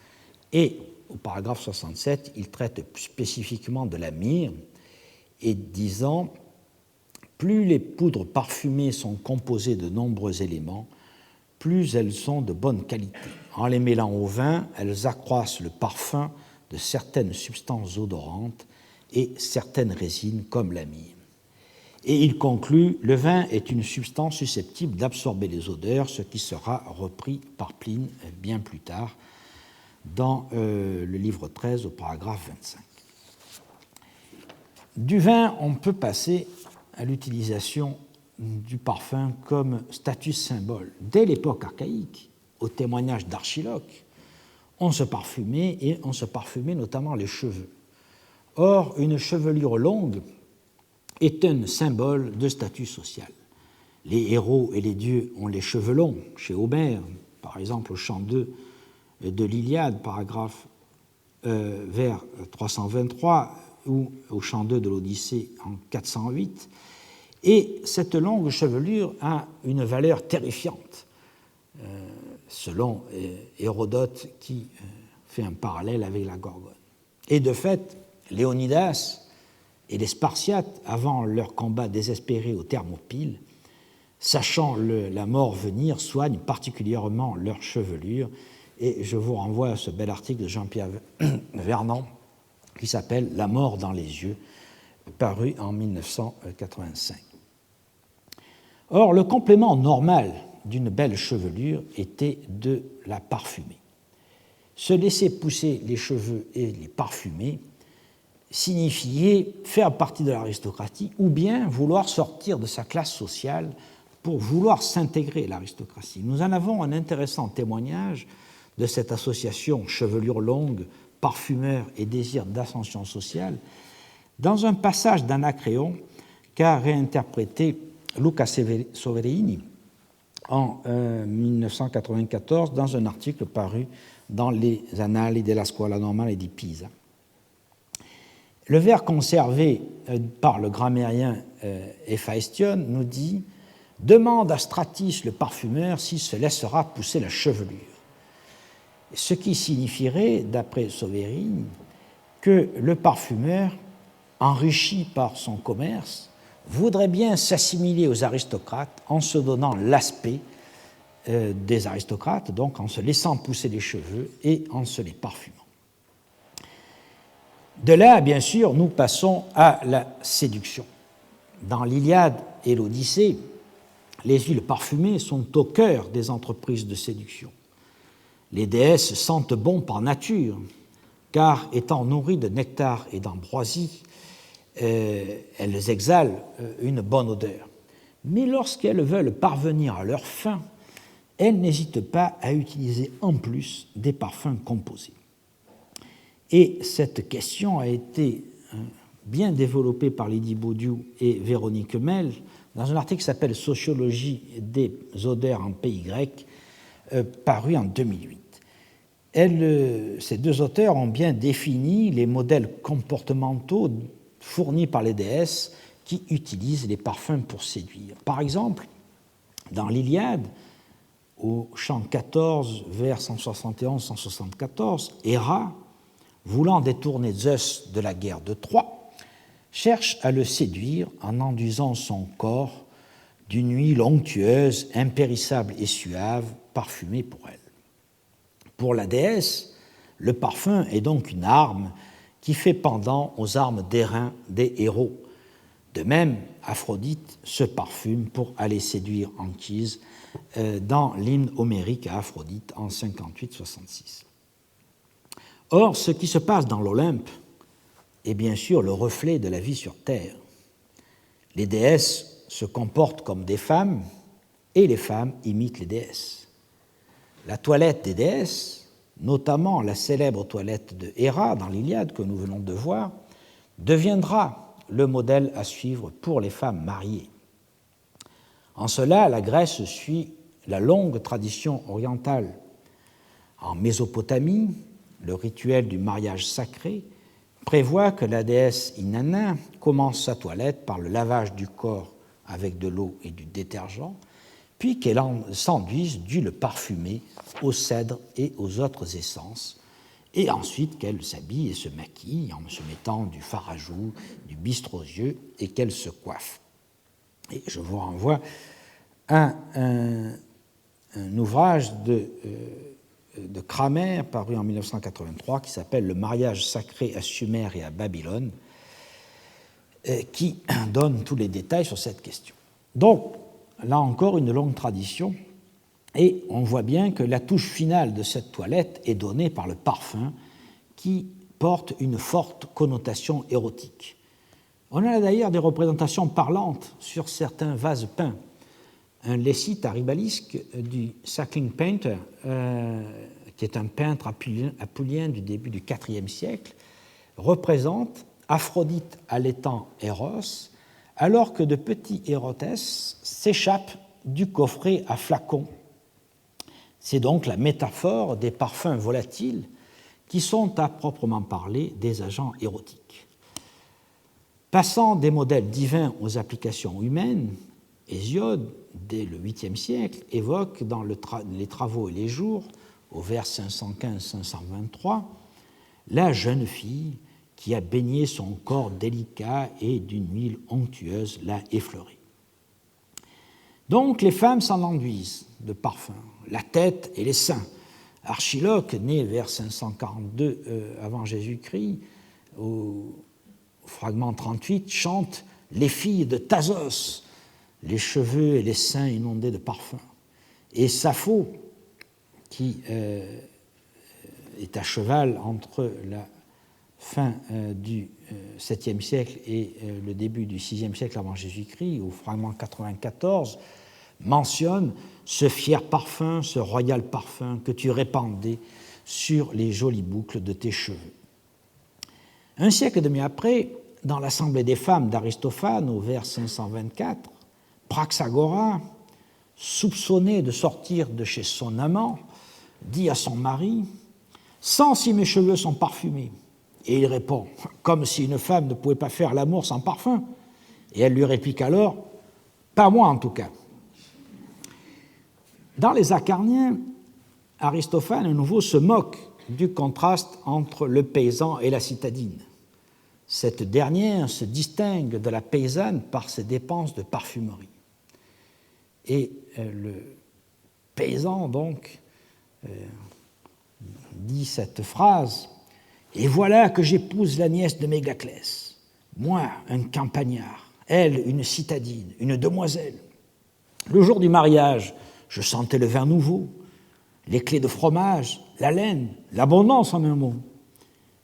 Et au paragraphe 67, il traite spécifiquement de la myrrhe et disant « Plus les poudres parfumées sont composées de nombreux éléments, plus elles sont de bonne qualité. En les mêlant au vin, elles accroissent le parfum de certaines substances odorantes et certaines résines comme la myrrhe. » Et il conclut « Le vin est une substance susceptible d'absorber les odeurs, ce qui sera repris par Pline bien plus tard dans le livre 13 au paragraphe 25. » Du vin, on peut passer à l'utilisation du parfum comme statut symbole. Dès l'époque archaïque, au témoignage d'Archiloque, on se parfumait et on se parfumait notamment les cheveux. Or, une chevelure longue est un symbole de statut social. Les héros et les dieux ont les cheveux longs, chez Homère, par exemple au chant 2 de l'Iliade, paragraphe vers 323 ou au chant 2 de l'Odyssée en 408. Et cette longue chevelure a une valeur terrifiante, selon Hérodote qui fait un parallèle avec la Gorgone. Et de fait, Léonidas et les Spartiates, avant leur combat désespéré aux Thermopyles, sachant la mort venir, soignent particulièrement leur chevelure. Et je vous renvoie à ce bel article de Jean-Pierre Vernant qui s'appelle « La mort dans les yeux », paru en 1985. Or, le complément normal d'une belle chevelure était de la parfumer. Se laisser pousser les cheveux et les parfumer signifiait faire partie de l'aristocratie ou bien vouloir sortir de sa classe sociale pour vouloir s'intégrer à l'aristocratie. Nous en avons un intéressant témoignage de cette association chevelure longue, parfumeur et désir d'ascension sociale dans un passage d'Anacréon qu'a réinterprété Luca Soverini en 1994 dans un article paru dans les Annali della Scuola Normale di Pisa. Le vers conservé par le grammairien Héphaestion nous dit « Demande à Stratis le parfumeur s'il se laissera pousser la chevelure », ce qui signifierait, d'après Soverini, que le parfumeur, enrichi par son commerce, voudrait bien s'assimiler aux aristocrates en se donnant l'aspect des aristocrates, donc en se laissant pousser les cheveux et en se les parfumant. De là, bien sûr, nous passons à la séduction. Dans l'Iliade et l'Odyssée, les huiles parfumées sont au cœur des entreprises de séduction. Les déesses sentent bon par nature, car étant nourries de nectar et d'ambroisie, elles exhalent une bonne odeur. Mais lorsqu'elles veulent parvenir à leur fin, elles n'hésitent pas à utiliser en plus des parfums composés. Et cette question a été bien développée par Lydie Baudiou et Véronique Mel dans un article qui s'appelle « Sociologie des odeurs en pays grec », paru en 2008. Ces deux auteurs ont bien défini les modèles comportementaux fournis par les déesses qui utilisent les parfums pour séduire. Par exemple, dans l'Iliade, au chant 14, vers 171-174, Héra, voulant détourner Zeus de la guerre de Troie, cherche à le séduire en enduisant son corps d'une huile onctueuse, impérissable et suave, parfumée pour elle. Pour la déesse, le parfum est donc une arme qui fait pendant aux armes d'airain des héros. De même, Aphrodite se parfume pour aller séduire Anchise dans l'hymne homérique à Aphrodite en 58-66. Or, ce qui se passe dans l'Olympe est bien sûr le reflet de la vie sur Terre. Les déesses se comportent comme des femmes et les femmes imitent les déesses. La toilette des déesses, notamment la célèbre toilette de Héra dans l'Iliade que nous venons de voir, deviendra le modèle à suivre pour les femmes mariées. En cela, la Grèce suit la longue tradition orientale. En Mésopotamie, le rituel du mariage sacré prévoit que la déesse Inanna commence sa toilette par le lavage du corps avec de l'eau et du détergent, puis qu'elle s'enduise d'huile parfumée au cèdre et aux autres essences, et ensuite qu'elle s'habille et se maquille en se mettant du fard à joues, du bistre aux yeux, et qu'elle se coiffe. Et je vous renvoie à un ouvrage de Cramer, paru en 1983, qui s'appelle « Le mariage sacré à Sumer et à Babylone », qui donne tous les détails sur cette question. Donc, là encore, une longue tradition, et on voit bien que la touche finale de cette toilette est donnée par le parfum qui porte une forte connotation érotique. On a d'ailleurs des représentations parlantes sur certains vases peints. Un lécite aribalisque du Suckling Painter, qui est un peintre apulien du début du IVe siècle, représente Aphrodite allaitant Eros, alors que de petits hérotès s'échappent du coffret à flacons. C'est donc la métaphore des parfums volatiles qui sont à proprement parler des agents érotiques. Passant des modèles divins aux applications humaines, Hésiode, dès le 8e siècle, évoque dans les Travaux et les Jours, au vers 515-523, la jeune fille qui a baigné son corps délicat et d'une huile onctueuse l'a effleuré. Donc les femmes s'en enduisent de parfums, la tête et les seins. Archiloque, né vers 542 avant Jésus-Christ, au fragment 38, chante « Les filles de Thasos », les cheveux et les seins inondés de parfums. Et Sappho, qui est à cheval entre la fin du 7e siècle et le début du 6e siècle avant Jésus-Christ, au fragment 94, mentionne ce fier parfum, ce royal parfum que tu répandais sur les jolies boucles de tes cheveux. Un siècle et demi après, dans l'Assemblée des femmes d'Aristophane, au vers 524, Praxagora, soupçonné de sortir de chez son amant, dit à son mari « Sens si mes cheveux sont parfumés ?» Et il répond « Comme si une femme ne pouvait pas faire l'amour sans parfum. » Et elle lui réplique alors « Pas moi en tout cas. » Dans les Acarniens, Aristophane, à nouveau, se moque du contraste entre le paysan et la citadine. Cette dernière se distingue de la paysanne par ses dépenses de parfumerie. Et le paysan, donc, dit cette phrase « Et voilà que j'épouse la nièce de Mégaclès, moi, un campagnard, elle, une citadine, une demoiselle. Le jour du mariage, je sentais le vin nouveau, les clés de fromage, la laine, l'abondance en un mot.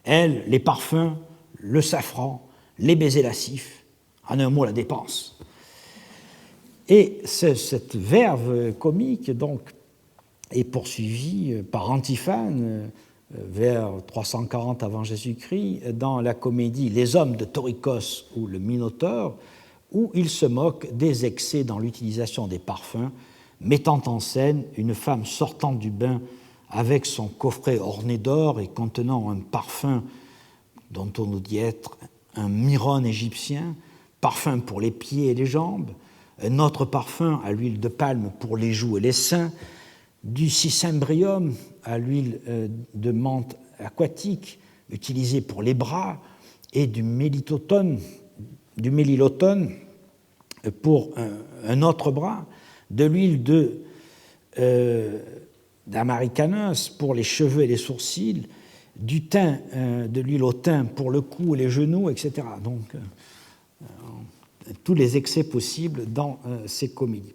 Elle, les parfums, le safran, les baisers lascifs, en un mot, la dépense. » Et cette verve comique donc, est poursuivie par Antiphane vers 340 avant Jésus-Christ dans la comédie Les hommes de Toricos ou le Minotaure, où il se moque des excès dans l'utilisation des parfums, mettant en scène une femme sortant du bain avec son coffret orné d'or et contenant un parfum dont on nous dit être un myrone égyptien, parfum pour les pieds et les jambes, un autre parfum à l'huile de palme pour les joues et les seins, du cicimbrium à l'huile de menthe aquatique utilisée pour les bras et du mélilotone pour un autre bras, de l'huile d'amaricanos pour les cheveux et les sourcils, du thym, de l'huile au thym pour le cou et les genoux, etc. Donc, tous les excès possibles dans ces comédies.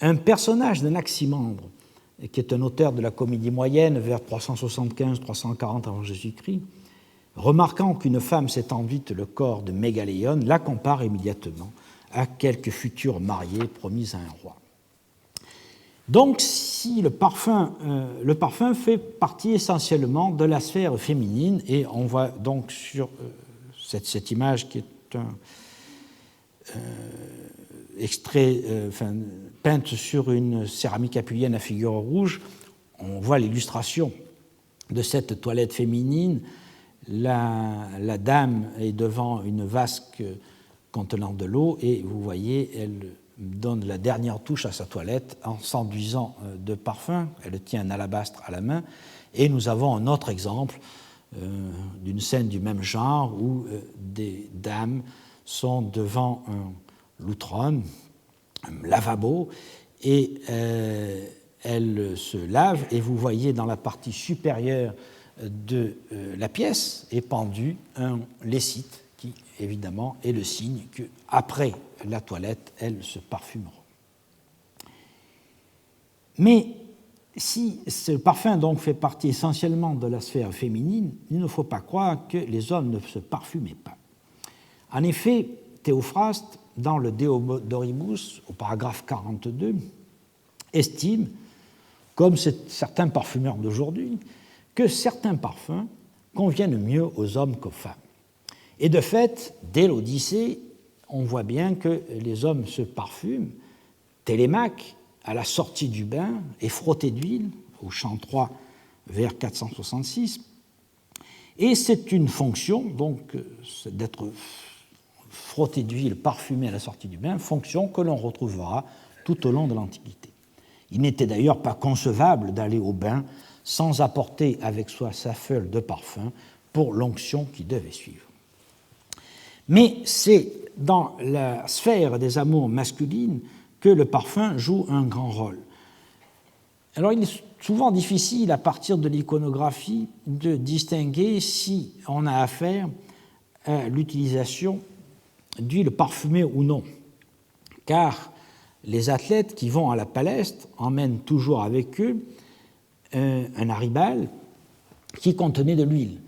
Un personnage d'Anaximandre, qui est un auteur de la comédie moyenne vers 375-340 avant Jésus-Christ, remarquant qu'une femme s'est enduite le corps de Mégaléon, la compare immédiatement à quelque future mariée promise à un roi. Donc, si le parfum fait partie essentiellement de la sphère féminine, et on voit donc sur cette image qui est un extrait, peinte sur une céramique apulienne à figure rouge, on voit l'illustration de cette toilette féminine. La dame est devant une vasque contenant de l'eau et vous voyez, elle donne la dernière touche à sa toilette en s'enduisant de parfum. Elle tient un alabastre à la main. Et nous avons un autre exemple d'une scène du même genre où des dames sont devant un loutron, un lavabo, et elles se lavent, et vous voyez dans la partie supérieure de la pièce est pendu un lécite qui, évidemment, est le signe qu'après la toilette, elles se parfumeront. Mais si ce parfum donc fait partie essentiellement de la sphère féminine, il ne faut pas croire que les hommes ne se parfumaient pas. En effet, Théophraste, dans le Deodoribus, au paragraphe 42, estime, comme certains parfumeurs d'aujourd'hui, que certains parfums conviennent mieux aux hommes qu'aux femmes. Et de fait, dès l'Odyssée, on voit bien que les hommes se parfument. Télémaque, à la sortie du bain, est frotté d'huile, au chant 3, vers 466. Et c'est une fonction, donc, d'être frotté d'huile parfumée à la sortie du bain, fonction que l'on retrouvera tout au long de l'Antiquité. Il n'était d'ailleurs pas concevable d'aller au bain sans apporter avec soi sa feuille de parfum pour l'onction qui devait suivre. Mais c'est dans la sphère des amours masculines que le parfum joue un grand rôle. Alors il est souvent difficile à partir de l'iconographie de distinguer si on a affaire à l'utilisation d'huile parfumée ou non, car les athlètes qui vont à la palestre emmènent toujours avec eux un haribal qui contenait de l'huile.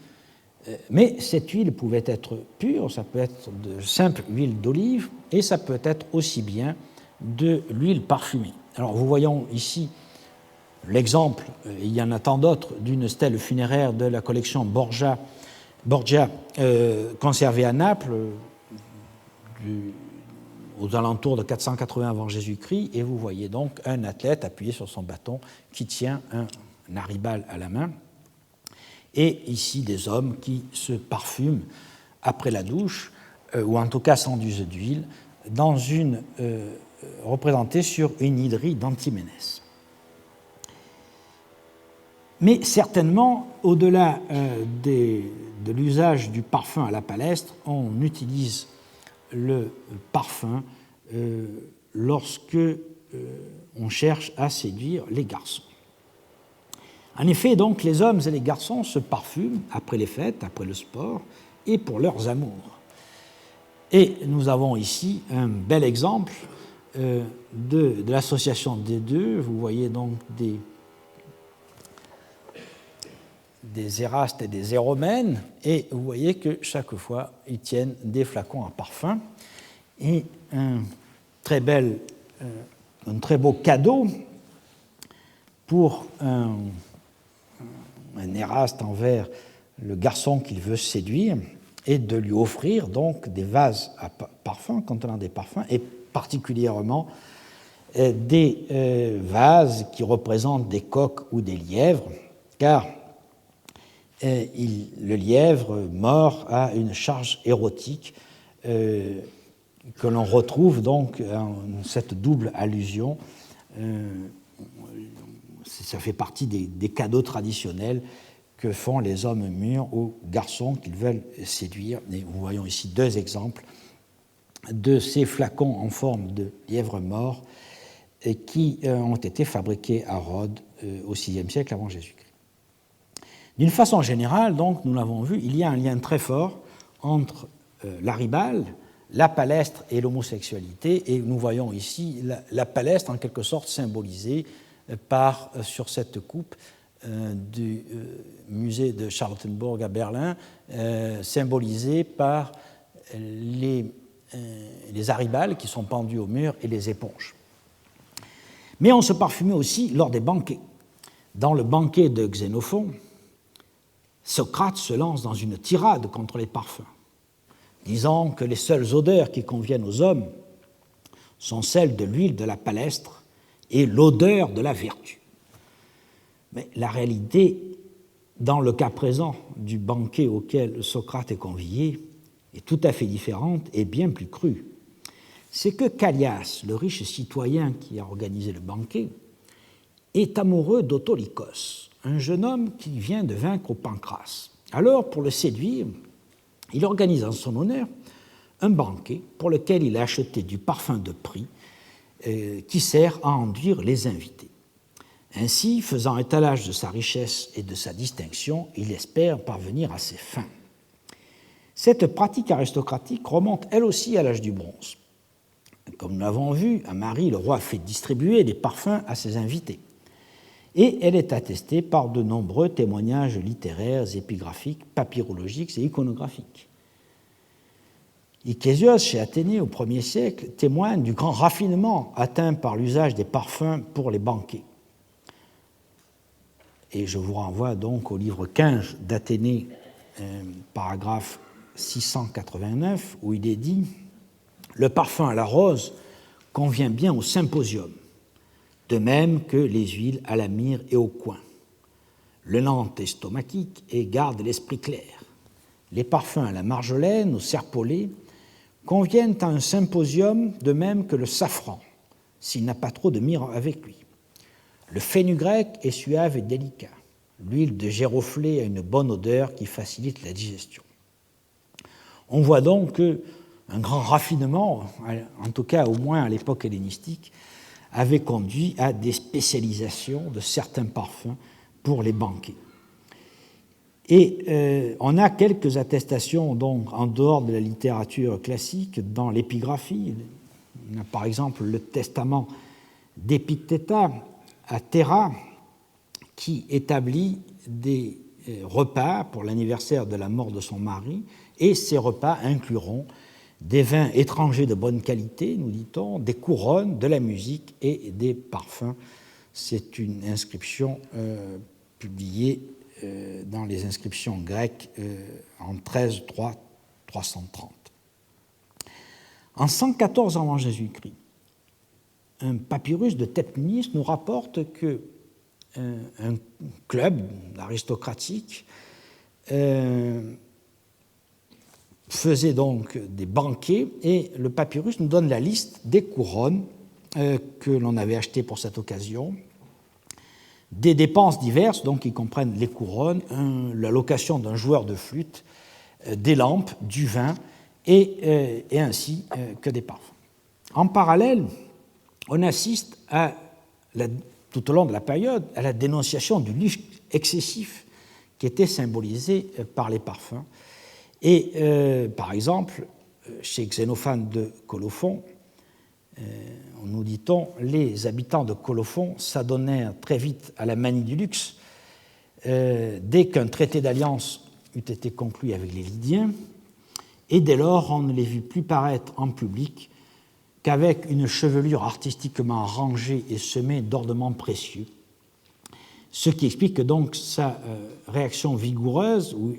Mais cette huile pouvait être pure, ça peut être de simple huile d'olive, et ça peut être aussi bien de l'huile parfumée. Alors vous voyons ici l'exemple, il y en a tant d'autres, d'une stèle funéraire de la collection Borgia conservée à Naples aux alentours de 480 avant Jésus-Christ, et vous voyez donc un athlète appuyé sur son bâton qui tient un haribal à la main, et ici des hommes qui se parfument après la douche, ou en tout cas s'enduisent d'huile, représentée sur une hydrie d'Antiménès. Mais certainement, au-delà de l'usage du parfum à la palestre, on utilise le parfum lorsque on cherche à séduire les garçons. En effet, donc, les hommes et les garçons se parfument après les fêtes, après le sport, et pour leurs amours. Et nous avons ici un bel exemple de l'association des deux. Vous voyez donc des érastes et des éromènes, et vous voyez que chaque fois, ils tiennent des flacons à parfum. Et un très beau cadeau pour un éraste envers le garçon qu'il veut séduire et de lui offrir donc des vases à parfum contenant des parfums, et particulièrement des vases qui représentent des coqs ou des lièvres, car le lièvre mort a une charge érotique que l'on retrouve donc en cette double allusion. Ça fait partie des cadeaux traditionnels que font les hommes mûrs aux garçons qu'ils veulent séduire. Et nous voyons ici deux exemples de ces flacons en forme de lièvre mort qui ont été fabriqués à Rhodes au VIe siècle avant Jésus-Christ. D'une façon générale, donc, nous l'avons vu, il y a un lien très fort entre l'haribal, la palestre et l'homosexualité, et nous voyons ici la palestre en quelque sorte symbolisée sur cette coupe du musée de Charlottenburg à Berlin, symbolisée par les haribals qui sont pendus au mur et les éponges. Mais on se parfumait aussi lors des banquets. Dans le banquet de Xénophon, Socrate se lance dans une tirade contre les parfums, disant que les seules odeurs qui conviennent aux hommes sont celles de l'huile de la palestre et l'odeur de la vertu. Mais la réalité, dans le cas présent du banquet auquel Socrate est convié, est tout à fait différente et bien plus crue. C'est que Callias, le riche citoyen qui a organisé le banquet, est amoureux d'Autolycos, un jeune homme qui vient de vaincre au Pancrace. Alors, pour le séduire, il organise en son honneur un banquet pour lequel il a acheté du parfum de prix qui sert à enduire les invités. Ainsi, faisant étalage de sa richesse et de sa distinction, il espère parvenir à ses fins. Cette pratique aristocratique remonte elle aussi à l'âge du bronze. Comme nous l'avons vu, à Marie, le roi fait distribuer des parfums à ses invités. Et elle est attestée par de nombreux témoignages littéraires, épigraphiques, papyrologiques et iconographiques. Ichésios, chez Athénée, au Ier siècle, témoigne du grand raffinement atteint par l'usage des parfums pour les banquets. Et je vous renvoie donc au livre 15 d'Athénée, paragraphe 689, où il est dit « Le parfum à la rose convient bien au symposium, de même que les huiles à la myrrhe et au coin. le lent estomachique et garde l'esprit clair. Les parfums à la marjolaine, au serpolet, conviennent à un symposium de même que le safran, s'il n'a pas trop de myrrhe avec lui. Le fenugrec est suave et délicat. L'huile de giroflée a une bonne odeur qui facilite la digestion. On voit donc qu'un grand raffinement, en tout cas au moins à l'époque hellénistique, avait conduit à des spécialisations de certains parfums pour les banquets. Et on a quelques attestations donc en dehors de la littérature classique dans l'épigraphie. On a par exemple le testament d'Épictéta à Théra qui établit des repas pour l'anniversaire de la mort de son mari, et ces repas incluront des vins étrangers de bonne qualité, nous dit-on, des couronnes, de la musique et des parfums. C'est une inscription publiée dans les inscriptions grecques en 13-3-330. En 114 avant Jésus-Christ, un papyrus de Thepnis nous rapporte que un club aristocratique faisait donc des banquets, et le papyrus nous donne la liste des couronnes que l'on avait achetées pour cette occasion, des dépenses diverses, donc qui comprennent les couronnes, la location d'un joueur de flûte, des lampes, du vin, et ainsi que des parfums. En parallèle, on assiste tout au long de la période à la dénonciation du luxe excessif qui était symbolisé par les parfums. Et par exemple, chez Xénophane de Colophon, nous dit-on, les habitants de Colophon s'adonnèrent très vite à la manie du luxe dès qu'un traité d'alliance eut été conclu avec les Lydiens, et dès lors on ne les vit plus paraître en public qu'avec une chevelure artistiquement rangée et semée d'ornements précieux, ce qui explique donc sa réaction vigoureuse, où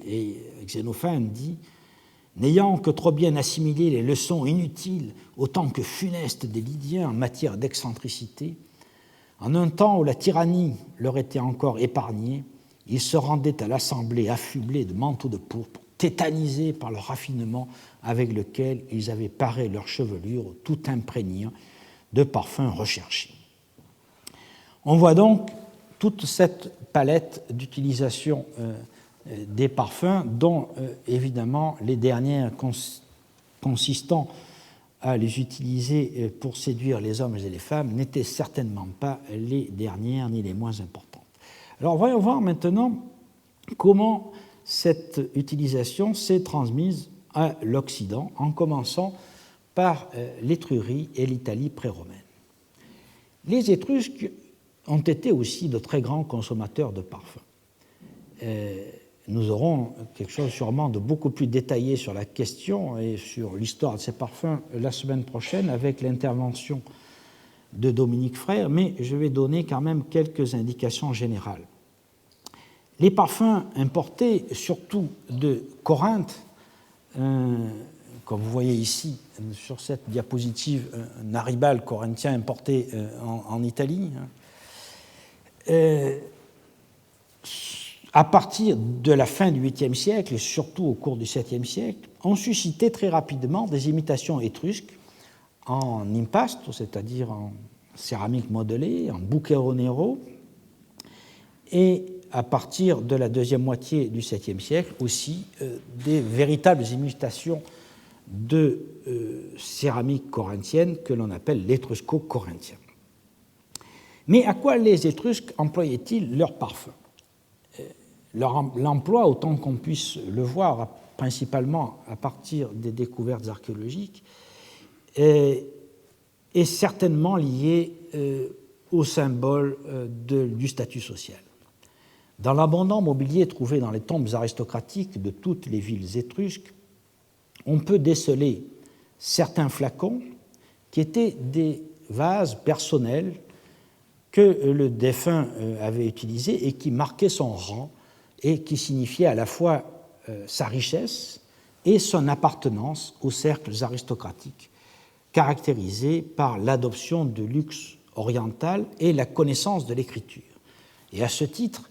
Xénophane dit « N'ayant que trop bien assimilé les leçons inutiles autant que funestes des Lydiens en matière d'excentricité, en un temps où la tyrannie leur était encore épargnée, ils se rendaient à l'assemblée affublés de manteaux de pourpre, tétanisés par le raffinement avec lequel ils avaient paré leur chevelure, tout imprégnant de parfums recherchés. » On voit donc toute cette palette d'utilisation des parfums, dont évidemment les dernières consistant à les utiliser pour séduire les hommes et les femmes n'étaient certainement pas les dernières ni les moins importantes. Alors voyons voir maintenant comment cette utilisation s'est transmise à l'Occident, en commençant par l'Étrurie et l'Italie pré-romaine. Les Étrusques ont été aussi de très grands consommateurs de parfums. Nous aurons quelque chose sûrement de beaucoup plus détaillé sur la question et sur l'histoire de ces parfums la semaine prochaine avec l'intervention de Dominique Frère, mais je vais donner quand même quelques indications générales. Les parfums importés, surtout de Corinthe, comme vous voyez ici sur cette diapositive, un aribal corinthien importé en Italie, à partir de la fin du 8e siècle et surtout au cours du 7e siècle, ont suscité très rapidement des imitations étrusques en impasto, c'est-à-dire en céramique modelée, en bucchero nero, et à partir de la deuxième moitié du 7e siècle aussi des véritables imitations de céramique corinthienne que l'on appelle l'étrusco-corinthien. Mais à quoi les Étrusques employaient-ils leurs parfums ? L'emploi, autant qu'on puisse le voir, principalement à partir des découvertes archéologiques, est certainement lié au symbole du statut social. Dans l'abondant mobilier trouvé dans les tombes aristocratiques de toutes les villes étrusques, on peut déceler certains flacons qui étaient des vases personnels que le défunt avait utilisés et qui marquaient son rang et qui signifiaient à la fois sa richesse et son appartenance aux cercles aristocratiques, caractérisés par l'adoption du luxe oriental et la connaissance de l'écriture. Et à ce titre,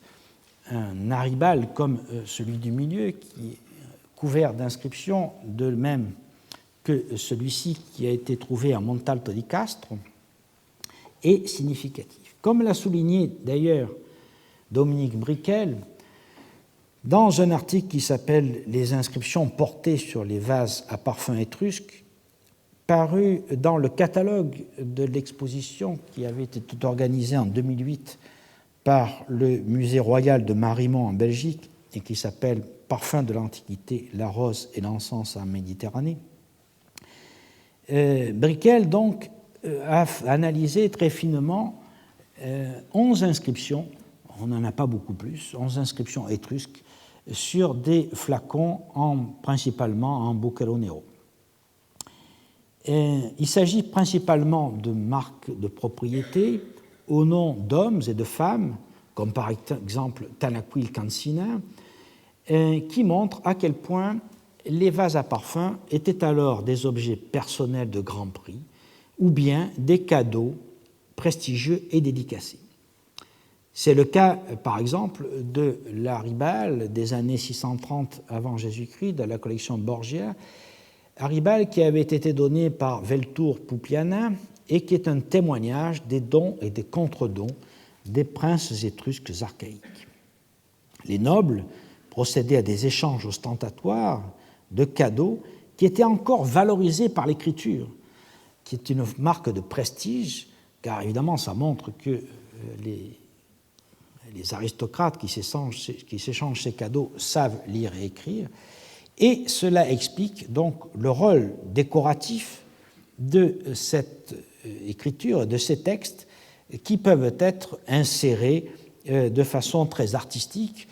un aribal comme celui du milieu, qui est couvert d'inscriptions, de même que celui-ci qui a été trouvé à Montalto di Castro, est significatif. Comme l'a souligné d'ailleurs Dominique Briquel, dans un article qui s'appelle « Les inscriptions portées sur les vases à parfum étrusques », paru dans le catalogue de l'exposition qui avait été organisée en 2008 par le Musée royal de Marimont en Belgique et qui s'appelle « Parfums de l'Antiquité, la rose et l'encens en Méditerranée ». Briquel, donc, a analysé très finement 11 inscriptions, on n'en a pas beaucoup plus, 11 inscriptions étrusques sur des flacons principalement en Bucchero Nero. Il s'agit principalement de marques de propriété au nom d'hommes et de femmes, comme par exemple Tanaquil Cancina, qui montrent à quel point les vases à parfum étaient alors des objets personnels de grand prix ou bien des cadeaux prestigieux et dédicacés. C'est le cas, par exemple, de l'Aribal des années 630 avant Jésus-Christ, de la collection Borgia, Aribal qui avait été donné par Veltur Pupiana et qui est un témoignage des dons et des contre-dons des princes étrusques archaïques. Les nobles procédaient à des échanges ostentatoires de cadeaux qui étaient encore valorisés par l'écriture, qui est une marque de prestige, car évidemment ça montre que les aristocrates qui s'échangent ces cadeaux savent lire et écrire, et cela explique donc le rôle décoratif de cette écriture, de ces textes, qui peuvent être insérés de façon très artistique,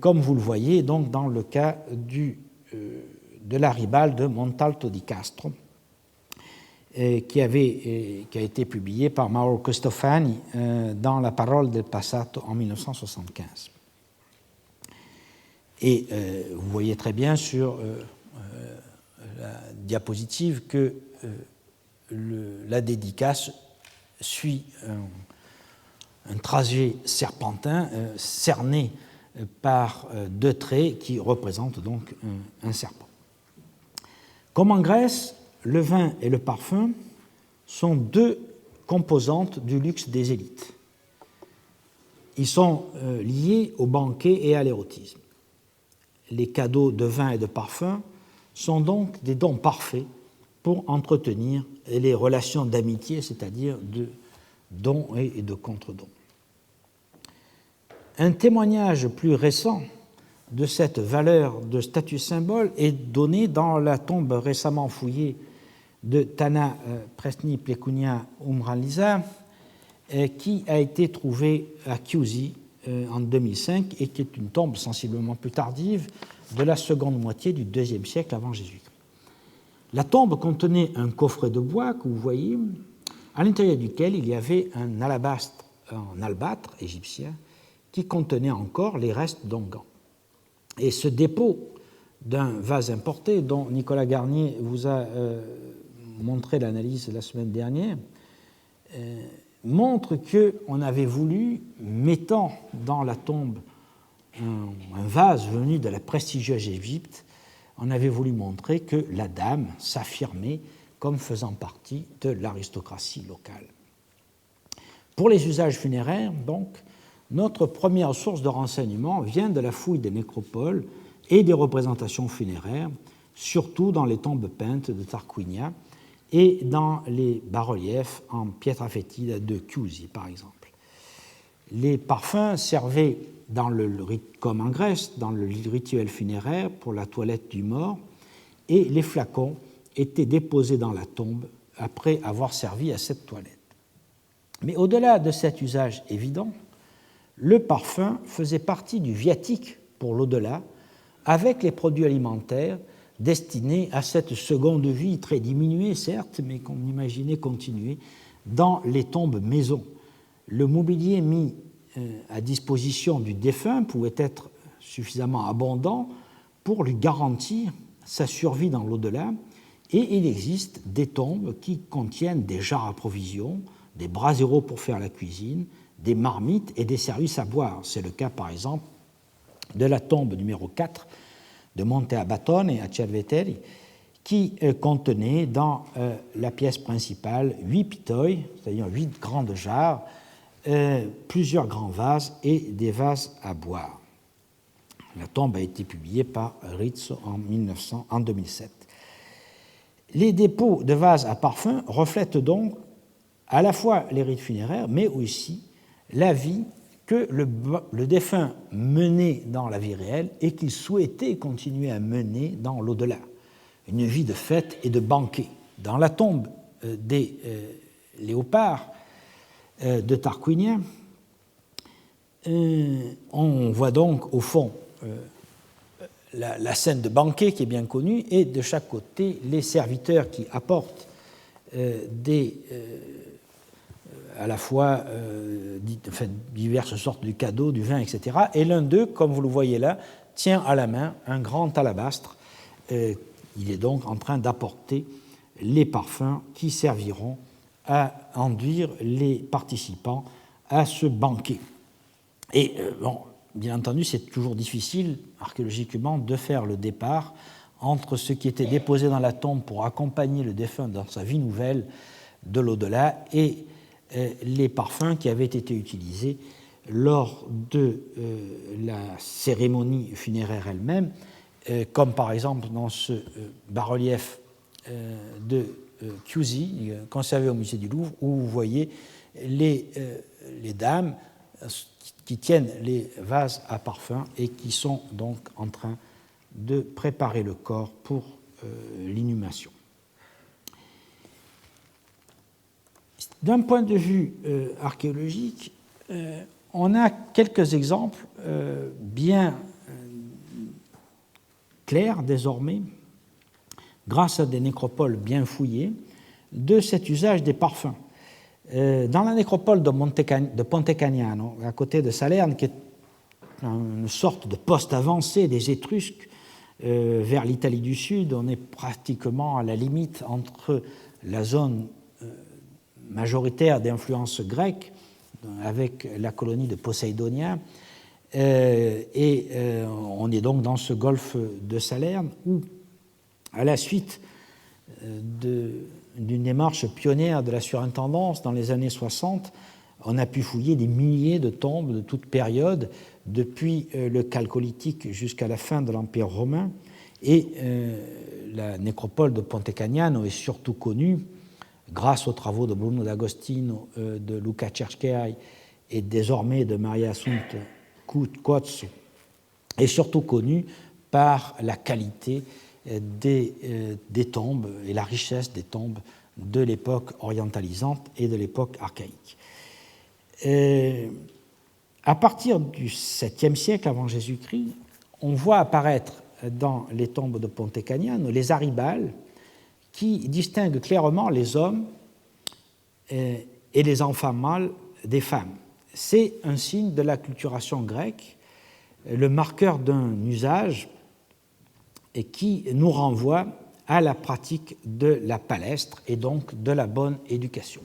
comme vous le voyez donc dans le cas de l'Aribal de Montalto di Castro, qui a été publié par Mauro Cristofani dans La Parole del Passato en 1975. Et vous voyez très bien sur la diapositive que la dédicace suit un trajet serpentin cerné par deux traits qui représentent donc un serpent. Comme en Grèce, le vin et le parfum sont deux composantes du luxe des élites. Ils sont liés au banquet et à l'érotisme. Les cadeaux de vin et de parfum sont donc des dons parfaits pour entretenir les relations d'amitié, c'est-à-dire de dons et de contre-dons. Un témoignage plus récent de cette valeur de statut symbole est donné dans la tombe récemment fouillée de Tana Presni Plecunia Umbralisa, qui a été trouvée à Chiusi en 2005 et qui est une tombe sensiblement plus tardive de la seconde moitié du IIe siècle avant Jésus-Christ. La tombe contenait un coffret de bois que vous voyez, à l'intérieur duquel il y avait un alabastre en albâtre égyptien qui contenait encore les restes d'onguents. Et ce dépôt d'un vase importé, dont Nicolas Garnier vous a montré l'analyse la semaine dernière, montre qu'on avait voulu, mettant dans la tombe un vase venu de la prestigieuse Égypte, on avait voulu montrer que la dame s'affirmait comme faisant partie de l'aristocratie locale. Pour les usages funéraires, donc, notre première source de renseignement vient de la fouille des nécropoles et des représentations funéraires, surtout dans les tombes peintes de Tarquinia et dans les bas-reliefs en pietra fetida de Chiusi, par exemple. Les parfums servaient, comme en Grèce, dans le rituel funéraire pour la toilette du mort, et les flacons étaient déposés dans la tombe après avoir servi à cette toilette. Mais au-delà de cet usage évident, le parfum faisait partie du viatique pour l'au-delà, avec les produits alimentaires destinés à cette seconde vie très diminuée, certes, mais qu'on imaginait continuer dans les tombes maisons. Le mobilier mis à disposition du défunt pouvait être suffisamment abondant pour lui garantir sa survie dans l'au-delà, et il existe des tombes qui contiennent des jarres à provisions, des braseros pour faire la cuisine, des marmites et des services à boire. C'est le cas, par exemple, de la tombe numéro 4 de Monte Abbatone à Cerveteri, qui contenait dans la pièce principale 8 pitoi, c'est-à-dire 8 grandes jarres, plusieurs grands vases et des vases à boire. La tombe a été publiée par Rizzo en 2007. Les dépôts de vases à parfum reflètent donc à la fois les rites funéraires, mais aussi la vie que le défunt menait dans la vie réelle et qu'il souhaitait continuer à mener dans l'au-delà. Une vie de fête et de banquet. Dans la tombe des léopards de Tarquinia, on voit donc au fond la scène de banquet qui est bien connue et de chaque côté les serviteurs qui apportent à la fois diverses sortes de cadeaux, du vin, etc. Et l'un d'eux, comme vous le voyez là, tient à la main un grand alabastre. Il est donc en train d'apporter les parfums qui serviront à enduire les participants à ce banquet. Et bien entendu, c'est toujours difficile archéologiquement de faire le départ entre ce qui était déposé dans la tombe pour accompagner le défunt dans sa vie nouvelle de l'au-delà et les parfums qui avaient été utilisés lors de la cérémonie funéraire elle-même, comme par exemple dans ce bas-relief de Chiusi, conservé au musée du Louvre, où vous voyez les dames qui tiennent les vases à parfum et qui sont donc en train de préparer le corps pour l'inhumation. D'un point de vue archéologique, on a quelques exemples bien clairs désormais, grâce à des nécropoles bien fouillées, de cet usage des parfums. Dans la nécropole de Ponte Cagnano, à côté de Salerne, qui est une sorte de poste avancé des Étrusques vers l'Italie du Sud, on est pratiquement à la limite entre la zone majoritaire d'influence grecque, avec la colonie de Poseidonia, et on est donc dans ce golfe de Salerne, où, à la suite d'une démarche pionnière de la surintendance dans les années 60, on a pu fouiller des milliers de tombes de toute période, depuis le Chalcolithique jusqu'à la fin de l'Empire romain, et la nécropole de Ponte Cagnano est surtout connue grâce aux travaux de Bruno D'Agostino, de Luca Cerchiai et désormais de Maria Assunta Cuozzo, est surtout connue par la qualité des tombes et la richesse des tombes de l'époque orientalisante et de l'époque archaïque. À partir du 7e siècle avant Jésus-Christ, on voit apparaître dans les tombes de Ponte Cagnano les aribales qui distinguent clairement les hommes et les enfants mâles des femmes. C'est un signe de l'acculturation grecque, le marqueur d'un usage et qui nous renvoie à la pratique de la palestre et donc de la bonne éducation.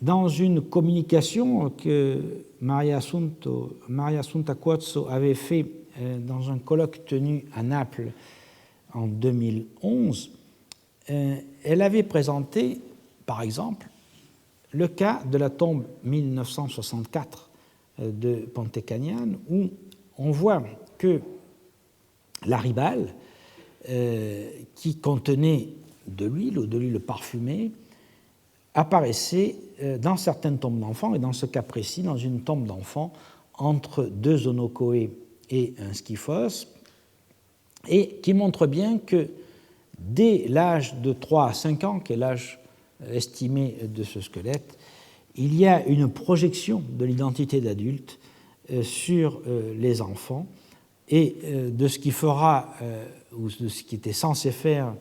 Dans une communication que Maria Assunta Cuozzo avait fait dans un colloque tenu à Naples en 2011, elle avait présenté, par exemple, le cas de la tombe 1964 de Ponte Cagnano, où on voit que l'aribale, qui contenait de l'huile ou de l'huile parfumée, apparaissait dans certaines tombes d'enfants, et dans ce cas précis, dans une tombe d'enfant entre deux onokoé et un skyphos, et qui montre bien que dès l'âge de 3 à 5 ans, qui est l'âge estimé de ce squelette, il y a une projection de l'identité d'adulte sur les enfants et de ce qui fera, ou de ce qui était censé faire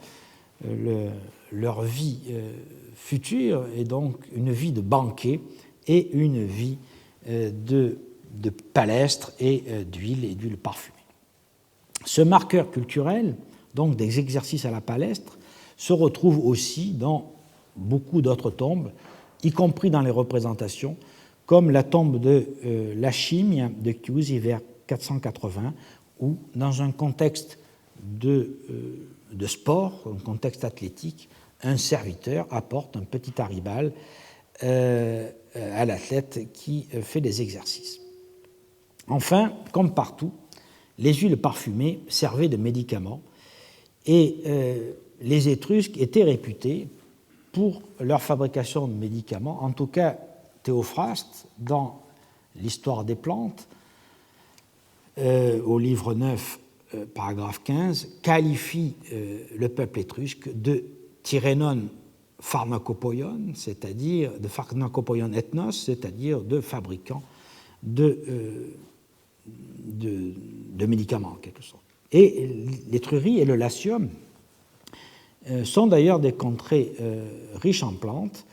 leur vie future, et donc une vie de banquet et une vie de palestre et d'huile parfumée. Ce marqueur culturel, donc des exercices à la palestre, se retrouve aussi dans beaucoup d'autres tombes, y compris dans les représentations comme la tombe de Lachimie de Chiusi vers 480, où, dans un contexte de sport, un contexte athlétique, un serviteur apporte un petit aribal à l'athlète qui fait des exercices. Enfin, comme partout, les huiles parfumées servaient de médicaments et les Étrusques étaient réputés pour leur fabrication de médicaments. En tout cas, Théophraste, dans l'Histoire des plantes, au livre 9, paragraphe 15, qualifie le peuple étrusque de tyrénon pharmacopoion, c'est-à-dire de pharmacopoion ethnos, c'est-à-dire de fabricants de médicaments, en quelque sorte. Et l'Étrurie et le Latium sont d'ailleurs des contrées riches en plantes,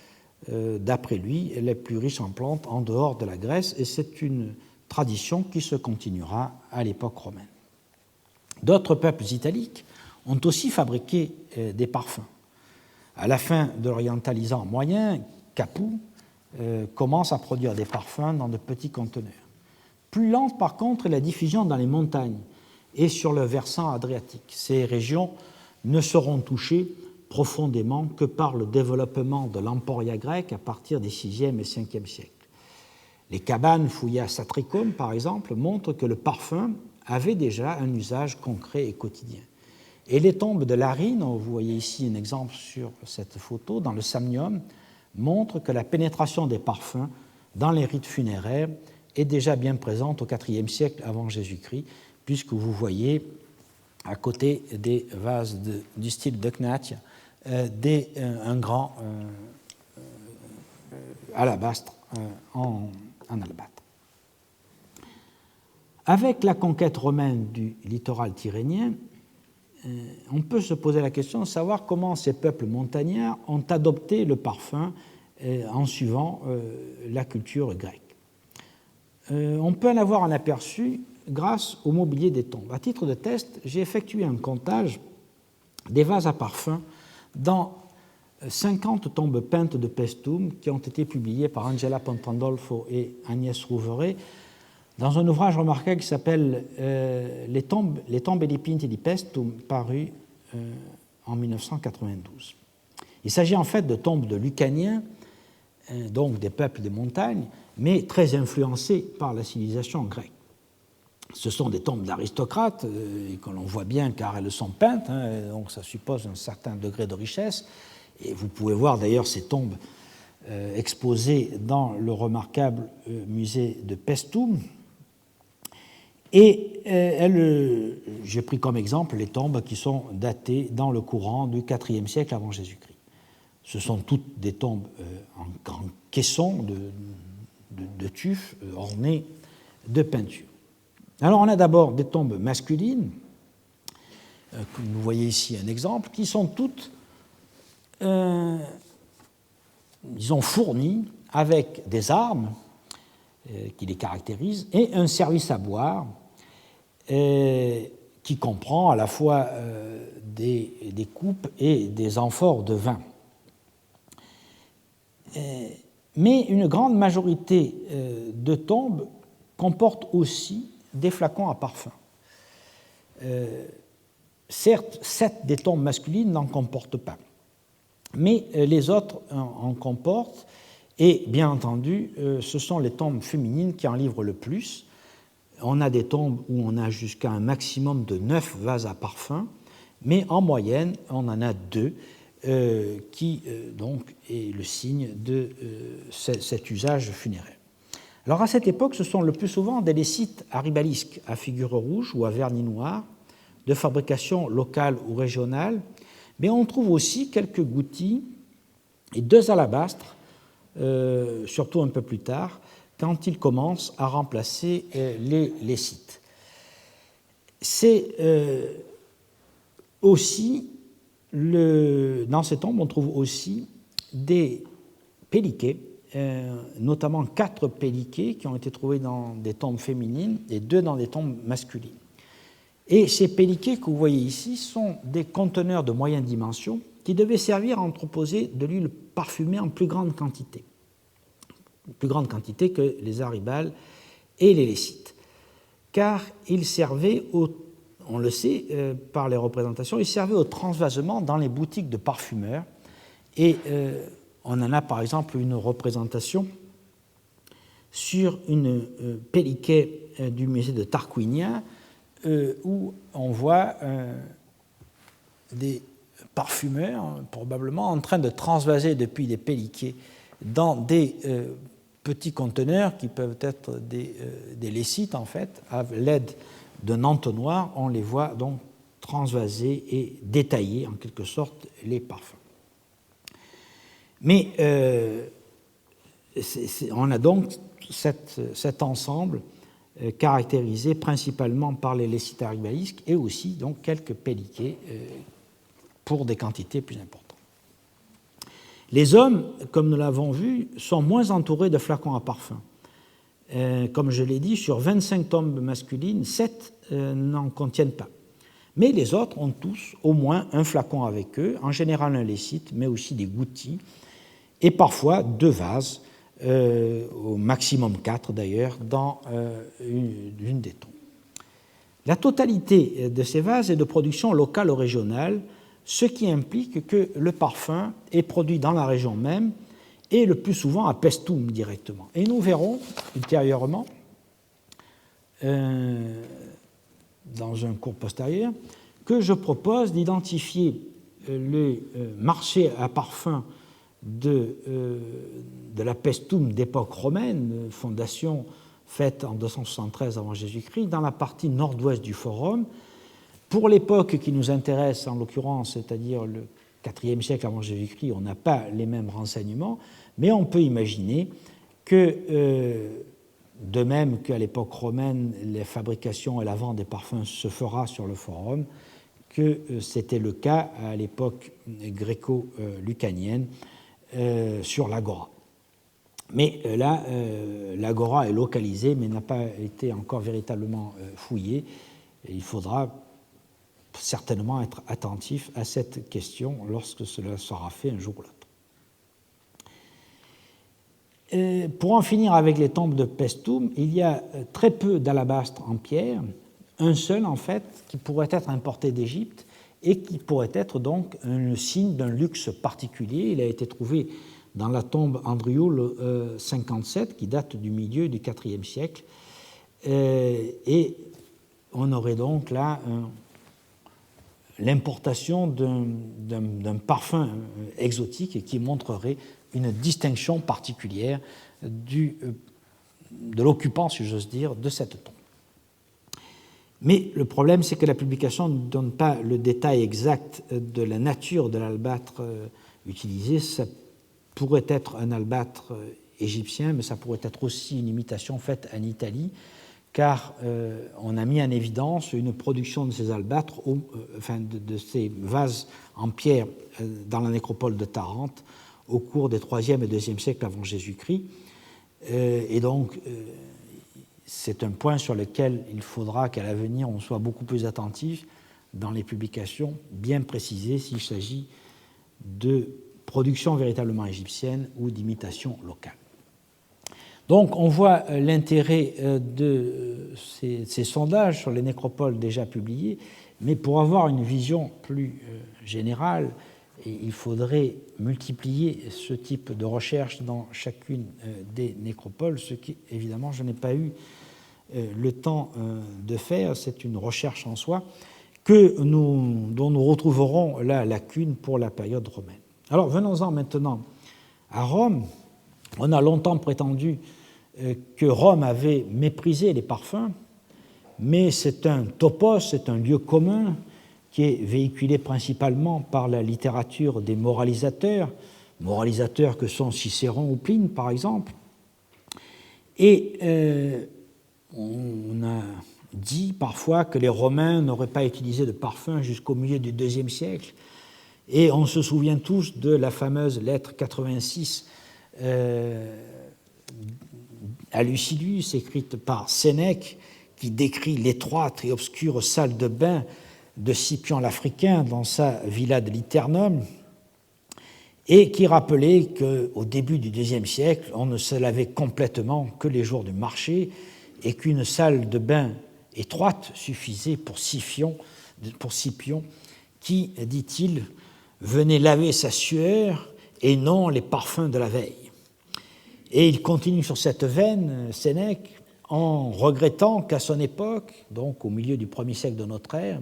d'après lui, les plus riches en plantes en dehors de la Grèce, et c'est une tradition qui se continuera à l'époque romaine. D'autres peuples italiques ont aussi fabriqué des parfums. À la fin de l'orientalisant moyen, Capoue commence à produire des parfums dans de petits conteneurs. Plus lente, par contre, est la diffusion dans les montagnes et sur le versant adriatique. Ces régions ne seront touchées profondément que par le développement de l'emporia grec à partir des 6e et 5e siècles. Les cabanes fouillées à Satricum, par exemple, montrent que le parfum avait déjà un usage concret et quotidien. Et les tombes de Larine, vous voyez ici un exemple sur cette photo, dans le Samnium, montrent que la pénétration des parfums dans les rites funéraires est déjà bien présente au IVe siècle avant Jésus-Christ, puisque vous voyez à côté des vases du style de Gnatia un grand alabastre en albâtre. Avec la conquête romaine du littoral tyrrhénien, on peut se poser la question de savoir comment ces peuples montagnards ont adopté le parfum en suivant la culture grecque. On peut en avoir un aperçu grâce au mobilier des tombes. À titre de test, j'ai effectué un comptage des vases à parfum dans 50 tombes peintes de Paestum qui ont été publiées par Angela Pontandolfo et Agnès Rouveret dans un ouvrage remarquable qui s'appelle Les tombes et les pinti di Paestum, paru en 1992. Il s'agit en fait de tombes de Lucaniens, donc des peuples des montagnes, mais très influencés par la civilisation grecque. Ce sont des tombes d'aristocrates, et que l'on voit bien car elles sont peintes, donc ça suppose un certain degré de richesse. Et vous pouvez voir d'ailleurs ces tombes exposées dans le remarquable musée de Paestum. Et j'ai pris comme exemple les tombes qui sont datées dans le courant du IVe siècle avant Jésus-Christ. Ce sont toutes des tombes en caissons de tufs ornées de peintures. Alors on a d'abord des tombes masculines, vous voyez ici un exemple, qui sont toutes, disons, fournies avec des armes qui les caractérisent et un service à boire qui comprend à la fois des coupes et des amphores de vin. Mais une grande majorité de tombes comportent aussi des flacons à parfum. Certes, 7 des tombes masculines n'en comportent pas, mais les autres en comportent, et bien entendu, ce sont les tombes féminines qui en livrent le plus. On a des tombes où on a jusqu'à un maximum de 9 vases à parfum, mais en moyenne, on en a 2, qui donc est le signe de cet usage funéraire. Alors à cette époque, ce sont le plus souvent des lécites aribalisques à figure rouge ou à vernis noir, de fabrication locale ou régionale, mais on trouve aussi quelques goutis et 2 alabastres, surtout un peu plus tard, quand ils commencent à remplacer les lécites. C'est aussi, dans ces tombes, on trouve aussi des péliquets, notamment 4 péliquets qui ont été trouvés dans des tombes féminines et 2 dans des tombes masculines. Et ces péliquets que vous voyez ici sont des conteneurs de moyenne dimension qui devaient servir à entreposer de l'huile parfumée en plus grande quantité. plus grande quantité que les aribales et les lécites. Car ils servaient, on le sait par les représentations, ils servaient au transvasement dans les boutiques de parfumeurs. Et on en a par exemple une représentation sur une pelliquet du musée de Tarquinia où on voit des parfumeurs probablement en train de transvaser depuis des pelliquets dans des petits conteneurs qui peuvent être des lécites en fait, à l'aide d'un entonnoir, on les voit donc transvaser et détailler en quelque sorte les parfums. Mais on a donc cet ensemble caractérisé principalement par les lécites aribalisques et aussi donc quelques pelliquets pour des quantités plus importantes. Les hommes, comme nous l'avons vu, sont moins entourés de flacons à parfum. Comme je l'ai dit, sur 25 tombes masculines, 7 n'en contiennent pas. Mais les autres ont tous au moins un flacon avec eux, en général un lécite, mais aussi des gouttis, et parfois 2 vases, au maximum 4 d'ailleurs, dans une des tombes. La totalité de ces vases est de production locale ou régionale, ce qui implique que le parfum est produit dans la région même et le plus souvent à Paestum directement. Et nous verrons ultérieurement, dans un cours postérieur, que je propose d'identifier le marché à parfum de la Paestum d'époque romaine, fondation faite en 273 avant Jésus-Christ, dans la partie nord-ouest du Forum. Pour l'époque qui nous intéresse, en l'occurrence, c'est-à-dire le IVe siècle avant Jésus-Christ, on n'a pas les mêmes renseignements, mais on peut imaginer que, de même qu'à l'époque romaine, la fabrication et la vente des parfums se fera sur le Forum, que c'était le cas à l'époque gréco-lucanienne sur l'Agora. Mais là, l'Agora est localisée, mais n'a pas été encore véritablement fouillée. Et il faudra certainement être attentif à cette question lorsque cela sera fait un jour ou l'autre. Pour en finir avec les tombes de Paestum, il y a très peu d'alabastre en pierre, un seul en fait, qui pourrait être importé d'Égypte et qui pourrait être donc un signe d'un luxe particulier. Il a été trouvé dans la tombe Andrioul 57, qui date du milieu du IVe siècle, et on aurait donc là l'importation d'un parfum exotique qui montrerait une distinction particulière de l'occupant, si j'ose dire, de cette tombe. Mais le problème, c'est que la publication ne donne pas le détail exact de la nature de l'albâtre utilisé. Ça pourrait être un albâtre égyptien, mais ça pourrait être aussi une imitation faite en Italie, car on a mis en évidence une production de ces albâtres, de ces vases en pierre dans la nécropole de Tarente au cours des IIIe et IIe siècles avant Jésus-Christ. Et donc, c'est un point sur lequel il faudra qu'à l'avenir on soit beaucoup plus attentif dans les publications, bien précisées s'il s'agit de production véritablement égyptienne ou d'imitation locale. Donc on voit l'intérêt de ces sondages sur les nécropoles déjà publiés, mais pour avoir une vision plus générale, il faudrait multiplier ce type de recherche dans chacune des nécropoles, ce qui, évidemment, je n'ai pas eu le temps de faire. C'est une recherche en soi dont nous retrouverons la lacune pour la période romaine. Alors venons-en maintenant à Rome. On a longtemps prétendu que Rome avait méprisé les parfums, mais c'est un topos, c'est un lieu commun qui est véhiculé principalement par la littérature des moralisateurs que sont Cicéron ou Pline, par exemple. Et on a dit parfois que les Romains n'auraient pas utilisé de parfum jusqu'au milieu du IIe siècle. Et on se souvient tous de la fameuse lettre 86 à Lucilius, écrite par Sénèque, qui décrit l'étroite et obscure salle de bain de Scipion l'Africain dans sa villa de Liternum. et qui rappelait qu'au début du IIe siècle, on ne se lavait complètement que les jours du marché et qu'une salle de bain étroite suffisait pour Scipion, qui, dit-il, venait laver sa sueur et non les parfums de la veille. Et il continue sur cette veine, Sénèque, en regrettant qu'à son époque, donc au milieu du 1er siècle de notre ère,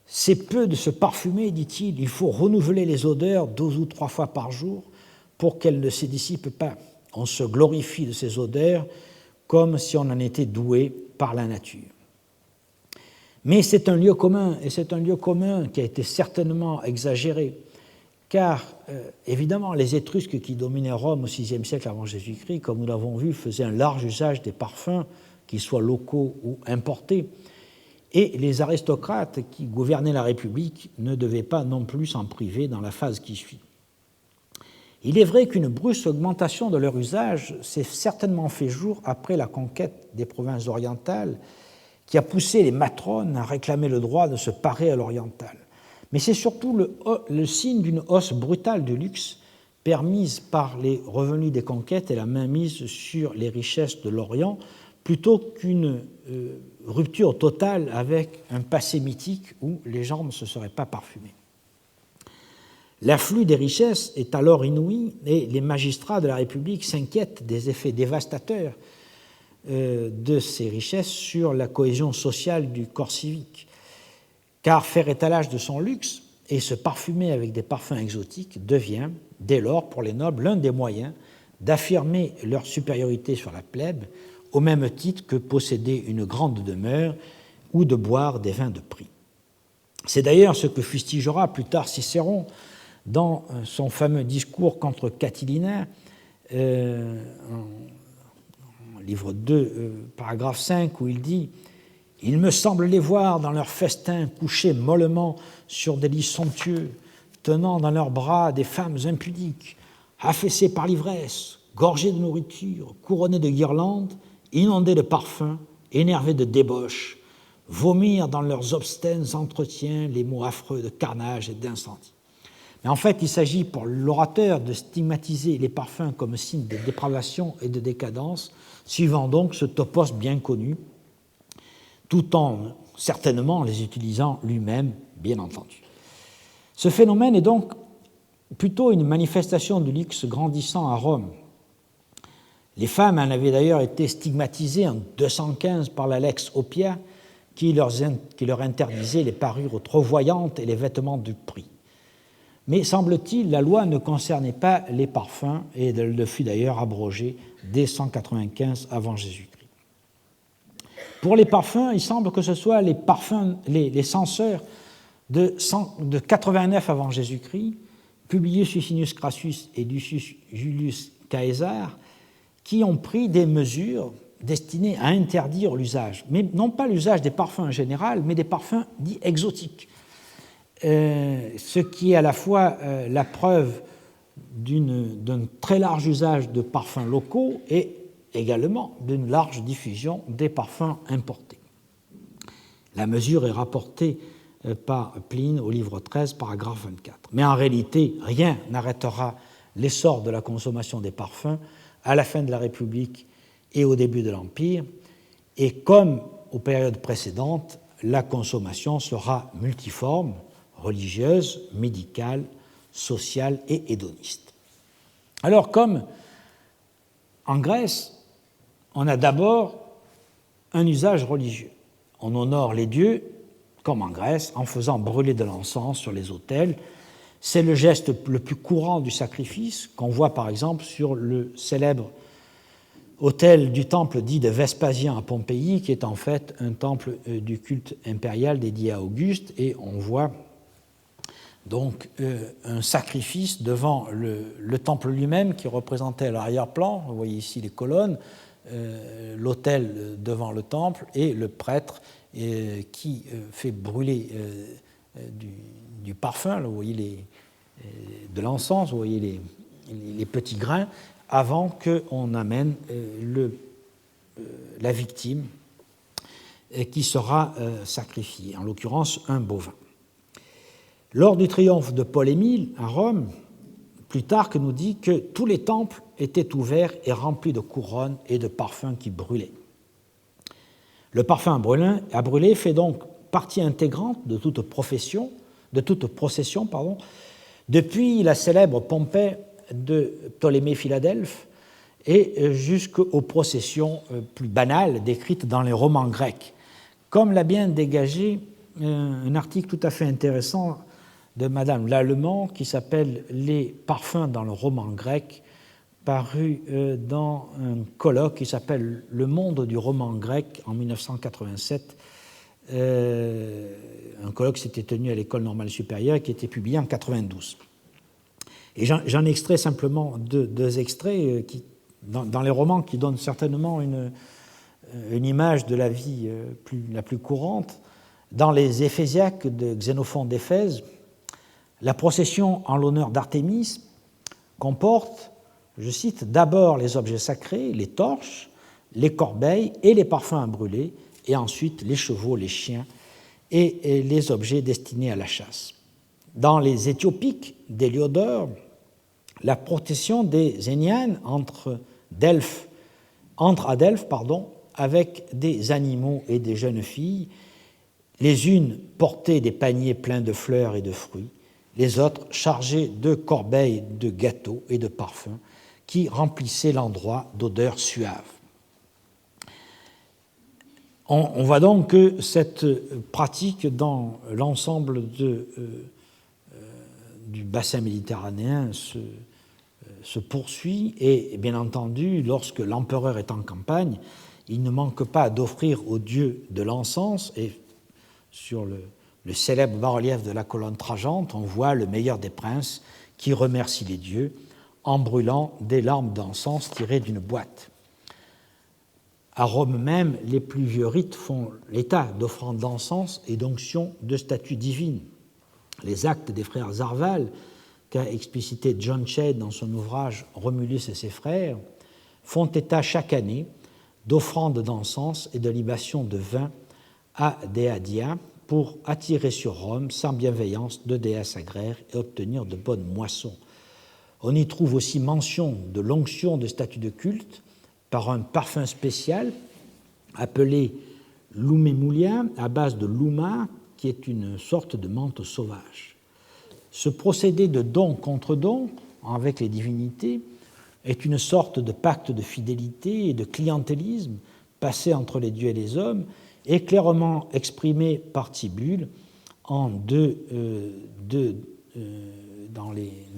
c'est peu de se parfumer, dit-il, il faut renouveler les odeurs 2 ou 3 fois par jour pour qu'elles ne se dissipent pas. On se glorifie de ces odeurs comme si on en était doué par la nature. Mais c'est un lieu commun, et c'est un lieu commun qui a été certainement exagéré, car évidemment les Étrusques qui dominaient Rome au VIe siècle avant Jésus-Christ, comme nous l'avons vu, faisaient un large usage des parfums, qu'ils soient locaux ou importés, et les aristocrates qui gouvernaient la République ne devaient pas non plus s'en priver dans la phase qui suit. Il est vrai qu'une brusque augmentation de leur usage s'est certainement fait jour après la conquête des provinces orientales, qui a poussé les matrones à réclamer le droit de se parer à l'oriental. Mais c'est surtout le signe d'une hausse brutale du luxe permise par les revenus des conquêtes et la mainmise sur les richesses de l'Orient, plutôt qu'une rupture totale avec un passé mythique où les gens ne se seraient pas parfumés. L'afflux des richesses est alors inouï et les magistrats de la République s'inquiètent des effets dévastateurs de ces richesses sur la cohésion sociale du corps civique, car faire étalage de son luxe et se parfumer avec des parfums exotiques devient, dès lors, pour les nobles, l'un des moyens d'affirmer leur supériorité sur la plèbe, au même titre que posséder une grande demeure ou de boire des vins de prix. C'est d'ailleurs ce que fustigera plus tard Cicéron dans son fameux discours contre Catilina, livre 2, paragraphe 5, où il dit « Il me semble les voir dans leurs festins couchés mollement sur des lits somptueux, tenant dans leurs bras des femmes impudiques, affaissées par l'ivresse, gorgées de nourriture, couronnées de guirlandes, inondées de parfums, énervées de débauche, vomir dans leurs obscènes entretiens les mots affreux de carnage et d'incendie. » Mais en fait, il s'agit pour l'orateur de stigmatiser les parfums comme signe de dépravation et de décadence, suivant donc ce topos bien connu, tout en certainement les utilisant lui-même, bien entendu. Ce phénomène est donc plutôt une manifestation du luxe grandissant à Rome. Les femmes en avaient d'ailleurs été stigmatisées en 215 par la Lex Oppia, qui leur interdisait les parures trop voyantes et les vêtements de prix. Mais semble-t-il, la loi ne concernait pas les parfums, et elle le fut d'ailleurs abrogée dès 195 avant Jésus-Christ. Pour les parfums, il semble que ce soit les censeurs de 89 avant Jésus-Christ, Publius Licinius Crassus et Lucius Julius Caesar, qui ont pris des mesures destinées à interdire l'usage, mais non pas l'usage des parfums en général, mais des parfums dits exotiques. Ce qui est à la fois la preuve d'un très large usage de parfums locaux et également d'une large diffusion des parfums importés. La mesure est rapportée par Pline au livre 13, paragraphe 24. Mais en réalité, rien n'arrêtera l'essor de la consommation des parfums à la fin de la République et au début de l'Empire, et comme aux périodes précédentes, la consommation sera multiforme, religieuse, médicale, sociale et hédoniste. Alors, comme en Grèce, on a d'abord un usage religieux. On honore les dieux, comme en Grèce, en faisant brûler de l'encens sur les autels. C'est le geste le plus courant du sacrifice, qu'on voit par exemple sur le célèbre autel du temple dit de Vespasien à Pompéi, qui est en fait un temple du culte impérial dédié à Auguste, et on voit donc un sacrifice devant le temple lui-même qui représentait à l'arrière-plan, vous voyez ici les colonnes, l'autel devant le temple et le prêtre qui fait brûler du parfum, là, vous voyez de l'encens, vous voyez les petits grains, avant qu'on amène la victime qui sera sacrifiée, en l'occurrence un bovin. Lors du triomphe de Paul-Émile à Rome, Plutarque nous dit que tous les temples étaient ouverts et remplis de couronnes et de parfums qui brûlaient. Le parfum à brûler fait donc partie intégrante de toute procession, depuis la célèbre Pompée de Ptolémée Philadelphe et jusqu'aux processions plus banales décrites dans les romans grecs. Comme l'a bien dégagé un article tout à fait intéressant de Madame Lallemand qui s'appelle « Les parfums dans le roman grec », paru dans un colloque qui s'appelle « Le monde du roman grec » en 1987. Un colloque s'était tenu à l'École normale supérieure qui était publié en 1992. Et j'en extrais simplement deux extraits dans les romans qui donnent certainement une image de la vie la plus courante. Dans les Éphésiaques de Xénophon d'Éphèse, la procession en l'honneur d'Artémis comporte, je cite, d'abord les objets sacrés, les torches, les corbeilles et les parfums à brûler, et ensuite les chevaux, les chiens et les objets destinés à la chasse. Dans les Éthiopiques d'Héliodore, la procession des Énianes entre à Delphes avec des animaux et des jeunes filles, les unes portaient des paniers pleins de fleurs et de fruits, les autres chargées de corbeilles de gâteaux et de parfums qui remplissaient l'endroit d'odeurs suaves. On voit donc que cette pratique dans l'ensemble du bassin méditerranéen se poursuit et, bien entendu, lorsque l'empereur est en campagne, il ne manque pas d'offrir au dieu de l'encens, et sur le célèbre bas-relief de la colonne Trajante, on voit le meilleur des princes qui remercie les dieux en brûlant des lampes d'encens tirées d'une boîte. À Rome même, les plus vieux rites font l'état d'offrandes d'encens et d'onctions de statues divines. Les actes des frères Zarval, qu'a explicité John Shade dans son ouvrage Romulus et ses frères, font état chaque année d'offrandes d'encens et de libations de vin à Déadia pour attirer sur Rome sans bienveillance de déesses agraires et obtenir de bonnes moissons. On y trouve aussi mention de l'onction de statues de culte par un parfum spécial appelé l'oumémoulia à base de louma, qui est une sorte de menthe sauvage. Ce procédé de don contre don avec les divinités est une sorte de pacte de fidélité et de clientélisme passé entre les dieux et les hommes, et clairement exprimé par Tibulle dans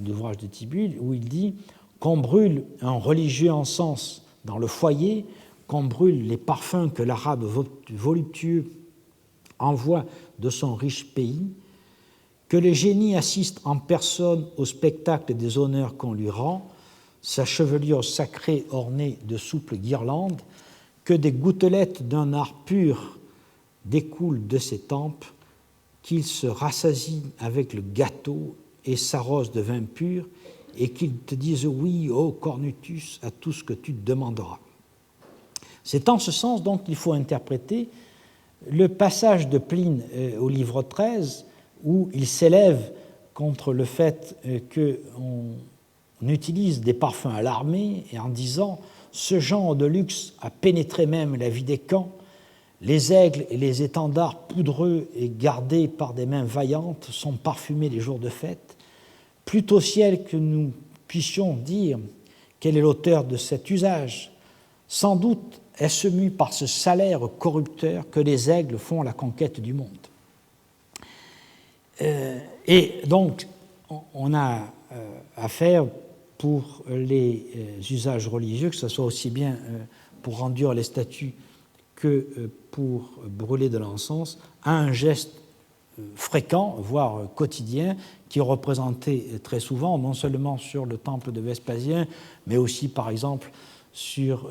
l'ouvrage de Tibulle, où il dit qu'on brûle un religieux encens dans le foyer, qu'on brûle les parfums que l'arabe voluptueux envoie de son riche pays, que le génie assiste en personne au spectacle des honneurs qu'on lui rend, sa chevelure sacrée ornée de souples guirlandes, que des gouttelettes d'un art pur découlent de ses tempes, qu'il se rassasie avec le gâteau et s'arrose de vin pur, et qu'il te dise oui, ô Cornutus, à tout ce que tu te demanderas. C'est en ce sens donc qu'il faut interpréter le passage de Pline au livre 13, où il s'élève contre le fait qu'on utilise des parfums à l'armée, et en disant « ce genre de luxe a pénétré même la vie des camps, les aigles et les étendards poudreux et gardés par des mains vaillantes sont parfumés les jours de fête. Plût au ciel que nous puissions dire quel est l'auteur de cet usage. Sans doute est-ce mu par ce salaire corrupteur que les aigles font la conquête du monde. » Et donc, on a affaire pour les usages religieux, que ce soit aussi bien pour enduire les statues que pour brûler de l'encens, à un geste fréquent, voire quotidien, qui est représenté très souvent, non seulement sur le temple de Vespasien, mais aussi, par exemple, sur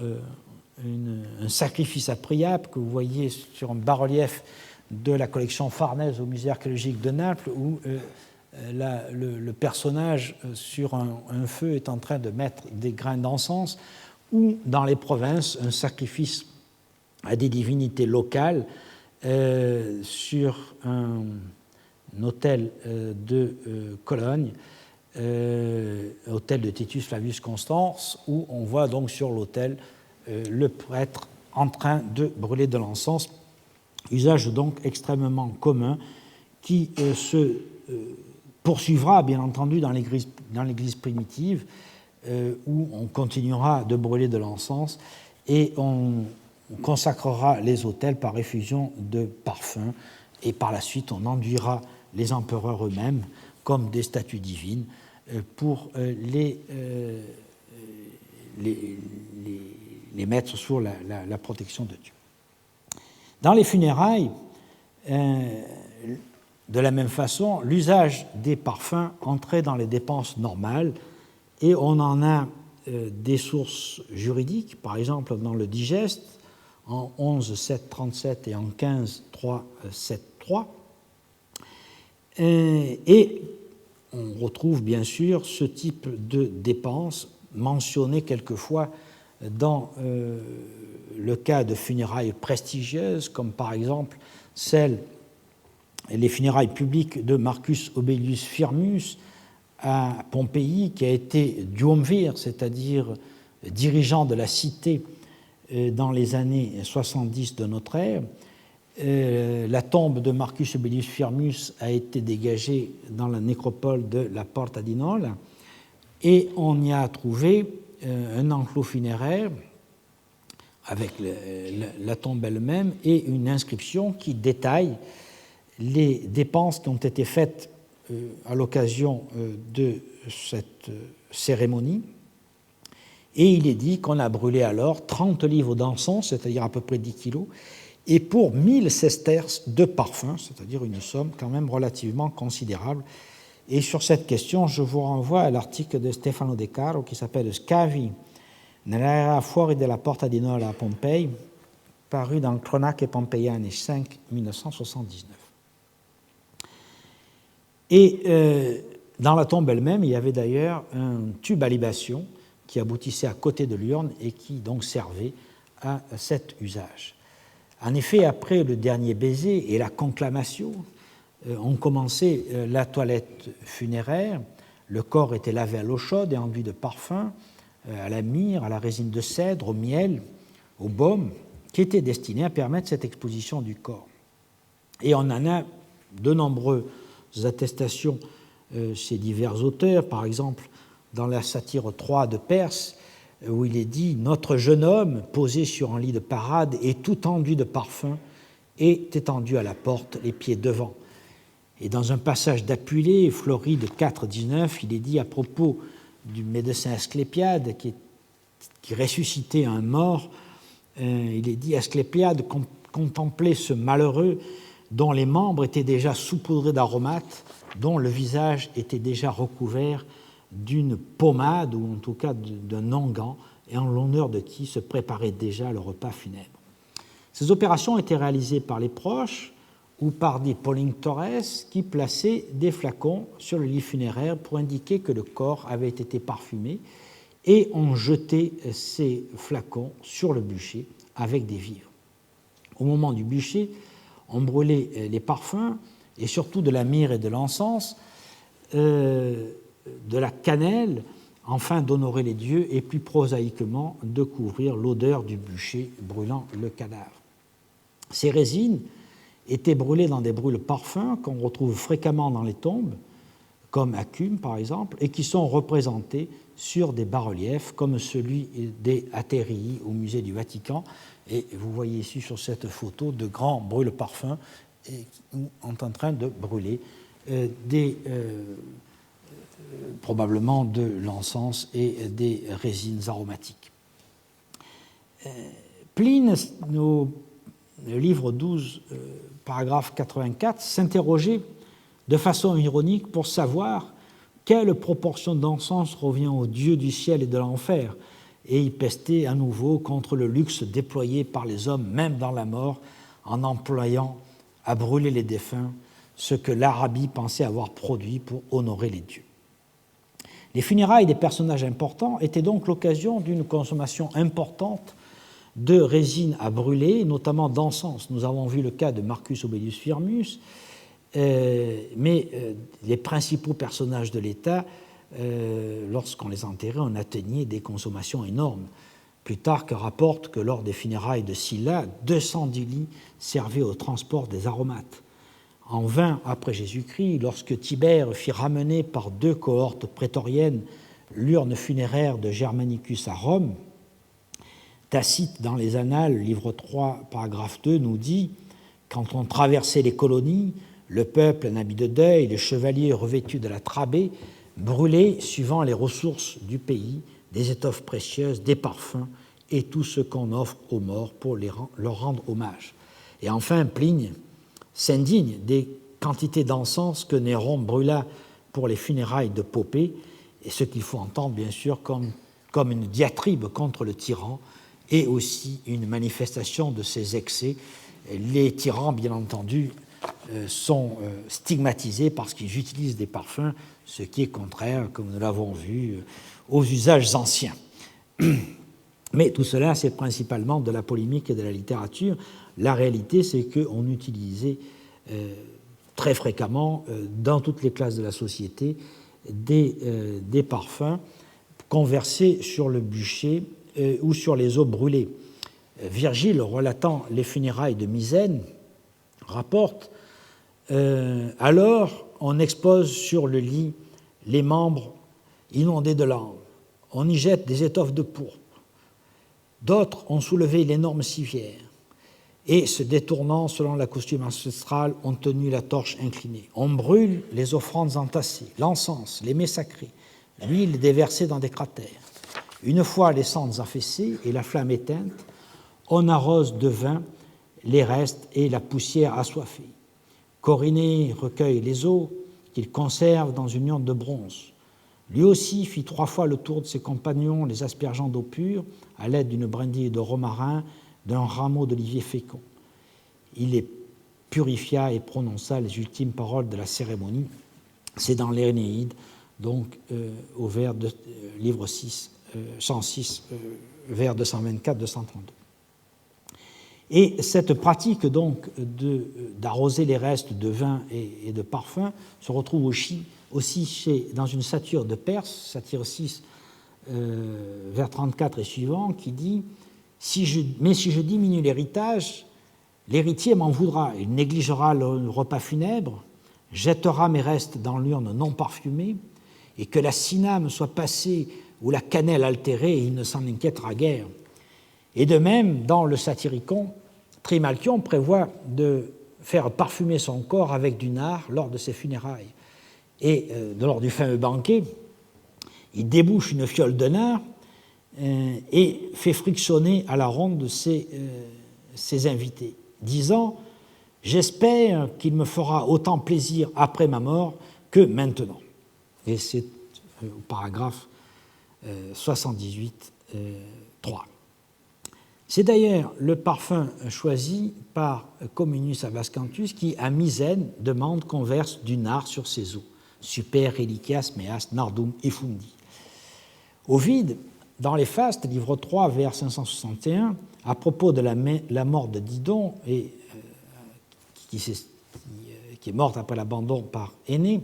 un sacrifice à Priape, que vous voyez sur un bas-relief de la collection Farnèse au musée archéologique de Naples, où le personnage sur un feu est en train de mettre des grains d'encens, ou dans les provinces, un sacrifice à des divinités locales sur un autel de Cologne, autel de Titus Flavius Constans, où on voit donc sur l'autel le prêtre en train de brûler de l'encens, usage donc extrêmement commun qui se poursuivra bien entendu dans l'Église primitive, où on continuera de brûler de l'encens et on consacrera les autels par effusion de parfums, et par la suite on enduira les empereurs eux-mêmes comme des statues divines pour les mettre sous la protection de Dieu. Dans les funérailles, de la même façon, l'usage des parfums entrait dans les dépenses normales, et on en a des sources juridiques, par exemple dans le Digeste, en 11.7.37 et en 15.3.7.3. Et on retrouve bien sûr ce type de dépenses mentionnées quelquefois dans le cas de funérailles prestigieuses, comme par exemple les funérailles publiques de Marcus Aurelius Firmus à Pompéi, qui a été duumvir, c'est-à-dire dirigeant de la cité dans les années 70 de notre ère. La tombe de Marcus Aurelius Firmus a été dégagée dans la nécropole de la Porta di Nola, et on y a trouvé un enclos funéraire avec la tombe elle-même et une inscription qui détaille les dépenses qui ont été faites à l'occasion de cette cérémonie. Et il est dit qu'on a brûlé alors 30 livres d'encens, c'est-à-dire à peu près 10 kilos, et pour 1000 sesterces de parfum, c'est-à-dire une somme quand même relativement considérable. Et sur cette question, je vous renvoie à l'article de Stefano De Caro qui s'appelle Scavi nell'area fuori della Porta di Nola a Pompei, paru dans Cronache Pompeiane 5, 1979. Et dans la tombe elle-même, il y avait d'ailleurs un tube à libation qui aboutissait à côté de l'urne et qui donc servait à cet usage. En effet, après le dernier baiser et la conclamation, on commençait la toilette funéraire. Le corps était lavé à l'eau chaude et enduit de parfum, à la myrrhe, à la résine de cèdre, au miel, au baume, qui étaient destinés à permettre cette exposition du corps. Et on en a de nombreuses attestations chez divers auteurs, par exemple dans la satire 3 de Perse, où il est dit « Notre jeune homme, posé sur un lit de parade et tout enduit de parfum, est étendu à la porte, les pieds devant. » Et dans un passage d'Apulée, Floride 4.19, il est dit à propos du médecin Asclépiade qui ressuscitait un mort, il est dit « Asclépiade contemplait ce malheureux dont les membres étaient déjà saupoudrés d'aromates, dont le visage était déjà recouvert d'une pommade, ou en tout cas d'un onguent, et en l'honneur de qui se préparait déjà le repas funèbre. » Ces opérations étaient réalisées par les proches ou par des pollinctores qui plaçaient des flacons sur le lit funéraire pour indiquer que le corps avait été parfumé, et on jetait ces flacons sur le bûcher avec des vivres. Au moment du bûcher, on brûlait les parfums, et surtout de la myrrhe et de l'encens, de la cannelle, afin d'honorer les dieux, et plus prosaïquement de couvrir l'odeur du bûcher brûlant le cadavre. Ces résines étaient brûlées dans des brûle-parfums qu'on retrouve fréquemment dans les tombes, comme à Cumes par exemple, et qui sont représentés sur des bas-reliefs comme celui des Aterii au musée du Vatican. Et vous voyez ici sur cette photo de grands brûle-parfums qui sont en train de brûler probablement de l'encens et des résines aromatiques. Pline, au livre 12, paragraphe 84, s'interrogeait de façon ironique pour savoir quelle proportion d'encens revient aux dieux du ciel et de l'enfer, et il pestait à nouveau contre le luxe déployé par les hommes, même dans la mort, en employant à brûler les défunts, ce que l'Arabie pensait avoir produit pour honorer les dieux. Les funérailles des personnages importants étaient donc l'occasion d'une consommation importante de résines à brûler, notamment d'encens. Nous avons vu le cas de Marcus Aurelius Firmus, mais les principaux personnages de l'État lorsqu'on les enterrait, on atteignait des consommations énormes. Plutarque rapporte que lors des funérailles de Sylla, 210 lits servaient au transport des aromates. En 20 après Jésus-Christ, lorsque Tibère fit ramener par 2 cohortes prétoriennes l'urne funéraire de Germanicus à Rome, Tacite, dans les Annales, livre 3, paragraphe 2, nous dit « Quand on traversait les colonies, le peuple en habit de deuil, les chevaliers revêtus de la trabée, brûlaient, suivant les ressources du pays, des étoffes précieuses, des parfums et tout ce qu'on offre aux morts pour leur rendre hommage. » Et enfin, Pline s'indigne des quantités d'encens que Néron brûla pour les funérailles de Popée, et ce qu'il faut entendre, bien sûr, comme une diatribe contre le tyran et aussi une manifestation de ses excès. Les tyrans, bien entendu, sont stigmatisés parce qu'ils utilisent des parfums, ce qui est contraire, comme nous l'avons vu, aux usages anciens. Mais tout cela, c'est principalement de la polémique et de la littérature. La réalité, c'est qu'on utilisait très fréquemment, dans toutes les classes de la société, des parfums conversés sur le bûcher ou sur les eaux brûlées. Virgile, relatant les funérailles de Misène, rapporte alors on expose sur le lit les membres inondés de larmes, on y jette des étoffes de pourpre. D'autres ont soulevé l'énorme civière et, se détournant selon la coutume ancestrale, ont tenu la torche inclinée. On brûle les offrandes entassées, l'encens, les mets sacrés, l'huile déversée dans des cratères. Une fois les cendres affaissées et la flamme éteinte, on arrose de vin les restes et la poussière assoiffée. Coriné recueille les eaux qu'il conserve dans une urne de bronze. Lui aussi fit 3 fois le tour de ses compagnons, les aspergeant d'eau pure, à l'aide d'une brindille de romarin, d'un rameau d'olivier fécond. Il les purifia et prononça les ultimes paroles de la cérémonie. C'est dans l'Énéide, donc au vers de livre 6, 106, vers 224-232. Et cette pratique donc d'arroser les restes de vin et de parfum se retrouve aussi dans une satire de Perse, satire 6, vers 34 et suivant, qui dit « Mais si je diminue l'héritage, l'héritier m'en voudra, il négligera le repas funèbre, jettera mes restes dans l'urne non parfumée, et que la ciname soit passée ou la cannelle altérée, il ne s'en inquiétera guère. » Et de même, dans le Satyricon, Trimalchion prévoit de faire parfumer son corps avec du nard lors de ses funérailles. Et lors du fameux banquet, il débouche une fiole de nard et fait frictionner à la ronde de ses invités, disant « J'espère qu'il me fera autant plaisir après ma mort que maintenant. » Et c'est au paragraphe 78, 3. C'est d'ailleurs le parfum choisi par Cominius Abascantus qui, à Misène, demande qu'on verse du nard sur ses eaux. Super reliquias meas nardum effundi. Ovide, dans les Fastes, livre 3, vers 561, à propos de la mort de Didon, qui est morte après l'abandon par Énée,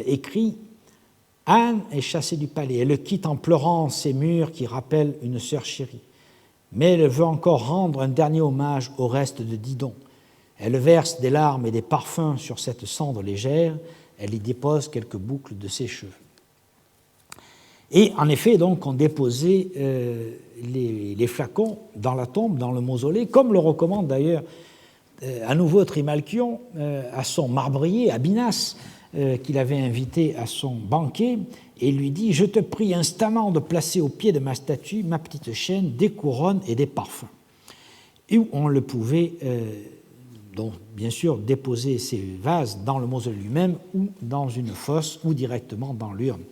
écrit « Anne est chassée du palais, elle le quitte en pleurant ses murs qui rappellent une sœur chérie. Mais elle veut encore rendre un dernier hommage au reste de Didon. Elle verse des larmes et des parfums sur cette cendre légère, elle y dépose quelques boucles de ses cheveux. » Et en effet, donc, on déposait les flacons dans la tombe, dans le mausolée, comme le recommande d'ailleurs à nouveau Trimalchion à son marbrier, à Binas, qu'il avait invité à son banquet, et lui dit « Je te prie instamment de placer au pied de ma statue ma petite chaîne, des couronnes et des parfums. » Et on le pouvait, donc, bien sûr, déposer ces vases dans le mausolée lui-même ou dans une fosse ou directement dans l'urne.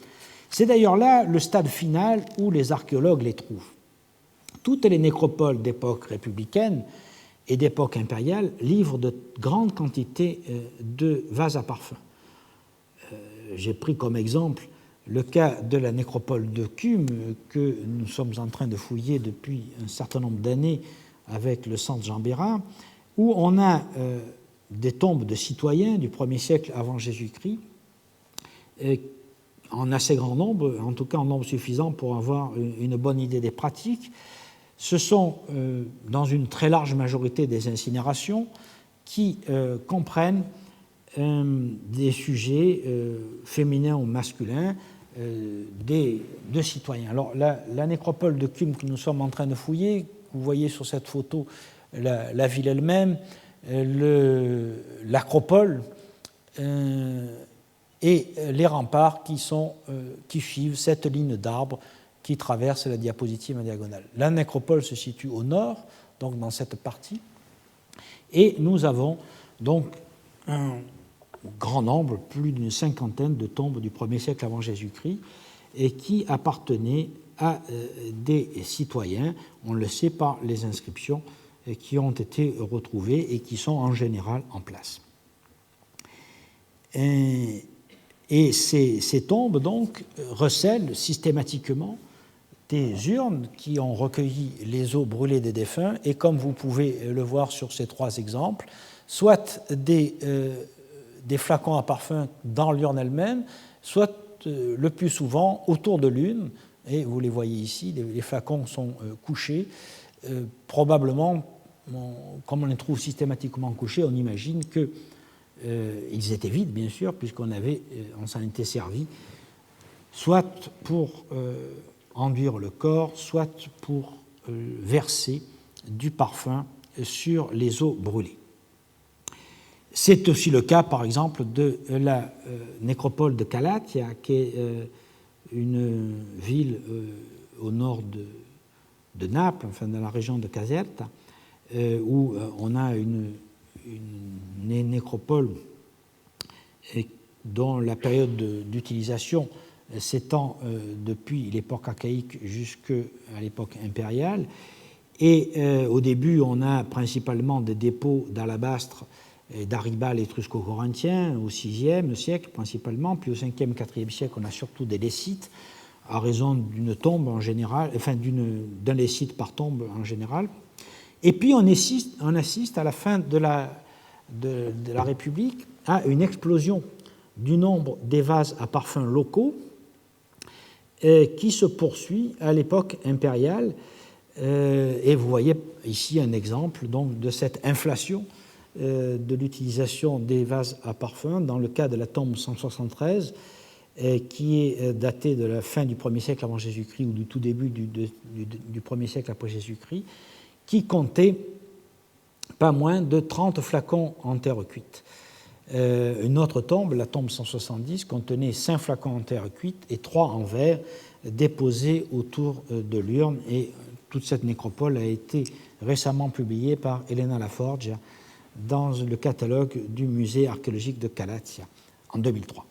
C'est d'ailleurs là le stade final où les archéologues les trouvent. Toutes les nécropoles d'époque républicaine et d'époque impériale livrent de grandes quantités de vases à parfum. J'ai pris comme exemple le cas de la nécropole de Cumes que nous sommes en train de fouiller depuis un certain nombre d'années avec le centre Jean Bérard, où on a des tombes de citoyens du 1er siècle avant Jésus-Christ en assez grand nombre, en tout cas en nombre suffisant pour avoir une bonne idée des pratiques. Ce sont, dans une très large majorité, des incinérations qui comprennent des sujets féminins ou masculins, de citoyens. Alors, la nécropole de Cumes que nous sommes en train de fouiller, vous voyez sur cette photo la ville elle-même, l'acropole et les remparts qui suivent cette ligne d'arbres qui traverse la diapositive en diagonale. La nécropole se situe au nord, donc dans cette partie, et nous avons donc un grand nombre, plus d'une cinquantaine de tombes du 1er siècle avant Jésus-Christ, et qui appartenaient à des citoyens, on le sait par les inscriptions qui ont été retrouvées et qui sont en général en place. Et ces tombes, donc, recèlent systématiquement des urnes qui ont recueilli les os brûlés des défunts, et comme vous pouvez le voir sur ces 3 exemples, soit des flacons à parfum dans l'urne elle-même, soit le plus souvent autour de l'urne, et vous les voyez ici, les flacons sont couchés, probablement, comme on les trouve systématiquement couchés, on imagine qu'ils étaient vides, bien sûr, puisqu'on s'en était servi, soit pour enduire le corps, soit pour verser du parfum sur les os brûlés. C'est aussi le cas, par exemple, de la nécropole de Calatia, qui est une ville au nord de Naples, enfin dans la région de Caserta, où on a une nécropole dont la période d'utilisation s'étend depuis l'époque archaïque jusqu'à l'époque impériale. Et au début, on a principalement des dépôts d'alabastre et d'aribal étrusco-corinthien au VIe siècle principalement, puis au 5e, 4e siècle, on a surtout des lécites à raison d'une tombe en général, enfin d'un lécite par tombe en général. Et puis on assiste à la fin de la République à une explosion du nombre des vases à parfums locaux qui se poursuit à l'époque impériale. Et vous voyez ici un exemple donc, de cette inflation de l'utilisation des vases à parfum dans le cas de la tombe 173, qui est datée de la fin du 1er siècle avant Jésus-Christ ou du tout début du 1er siècle après Jésus-Christ, qui comptait pas moins de 30 flacons en terre cuite. Une autre tombe, la tombe 170, contenait 5 flacons en terre cuite et 3 en verre déposés autour de l'urne. Et toute cette nécropole a été récemment publiée par Elena Laforgia dans le catalogue du musée archéologique de Calatia en 2003.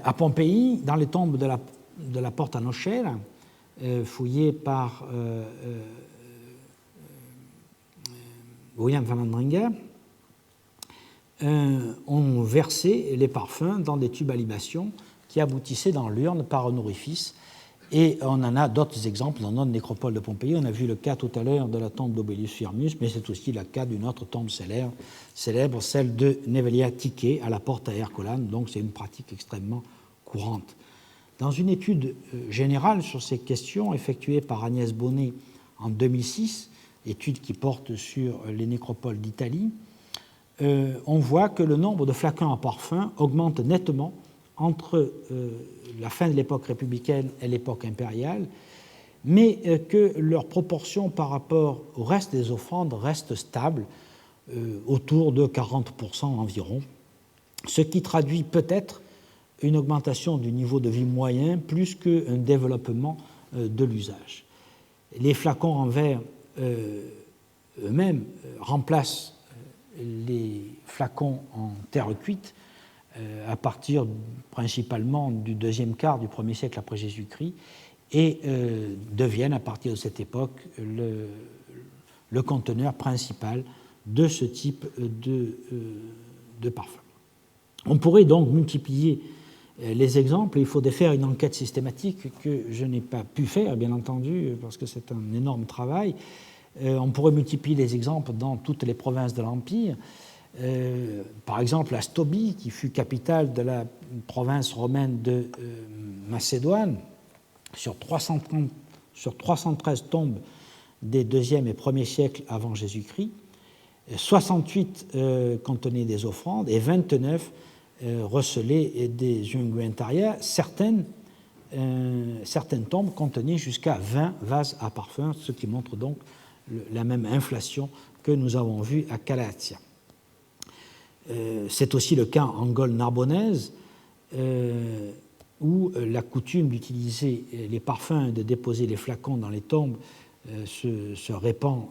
À Pompéi, dans les tombes de la Porta Nocera, fouillées par William van Andringa, on versait les parfums dans des tubes à libation qui aboutissaient dans l'urne par un orifice. Et on en a d'autres exemples dans notre nécropole de Pompéi. On a vu le cas tout à l'heure de la tombe d'Obelius Firmus, mais c'est aussi le cas d'une autre tombe célèbre, celle de Nevelia Tique à la Porta Ercolane. Donc c'est une pratique extrêmement courante. Dans une étude générale sur ces questions effectuée par Agnès Bonnet en 2006, étude qui porte sur les nécropoles d'Italie, on voit que le nombre de flacons à parfum augmente nettement entre la fin de l'époque républicaine et l'époque impériale, mais que leur proportion par rapport au reste des offrandes reste stable, autour de 40% environ, ce qui traduit peut-être une augmentation du niveau de vie moyen plus qu'un développement de l'usage. Les flacons en verre eux-mêmes remplacent les flacons en terre cuite à partir principalement du deuxième quart du 1er siècle après Jésus-Christ et deviennent à partir de cette époque le conteneur principal de ce type de parfum. On pourrait donc multiplier les exemples, il faudrait faire une enquête systématique que je n'ai pas pu faire, bien entendu, parce que c'est un énorme travail. On pourrait multiplier les exemples dans toutes les provinces de l'Empire. Par exemple, à Stobie, qui fut capitale de la province romaine de Macédoine, sur 313 tombes des 2e et 1er siècles avant Jésus-Christ, 68 contenaient des offrandes et 29 recelaient des unguentaria. Certaines tombes contenaient jusqu'à 20 vases à parfum, ce qui montre donc la même inflation que nous avons vue à Calatia. C'est aussi le cas en Gaule narbonnaise, où la coutume d'utiliser les parfums et de déposer les flacons dans les tombes se répand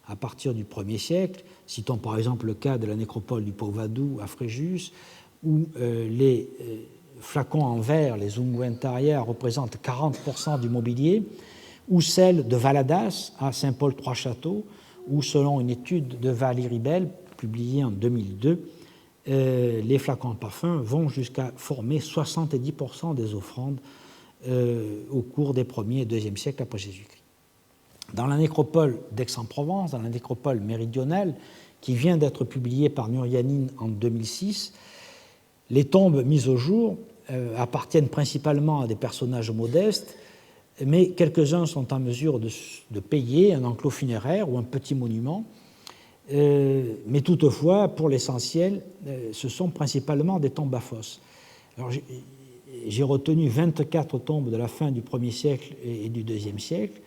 à partir du 1er siècle. Citons par exemple le cas de la nécropole du Povadou à Fréjus, où les flacons en verre, les unguentaria, représentent 40% du mobilier, ou celle de Valadas à Saint-Paul-Trois-Châteaux, où selon une étude de Valérie Bell, publiée en 2002, les flacons en parfum vont jusqu'à former 70% des offrandes au cours des 1er et 2e siècles après Jésus-Christ. Dans la nécropole d'Aix-en-Provence, dans la nécropole méridionale, qui vient d'être publiée par Nurianine en 2006, les tombes mises au jour appartiennent principalement à des personnages modestes, mais quelques-uns sont en mesure de payer un enclos funéraire ou un petit monument. Mais toutefois, pour l'essentiel, ce sont principalement des tombes à fosse. Alors, j'ai retenu 24 tombes de la fin du 1er siècle et du 2e siècle,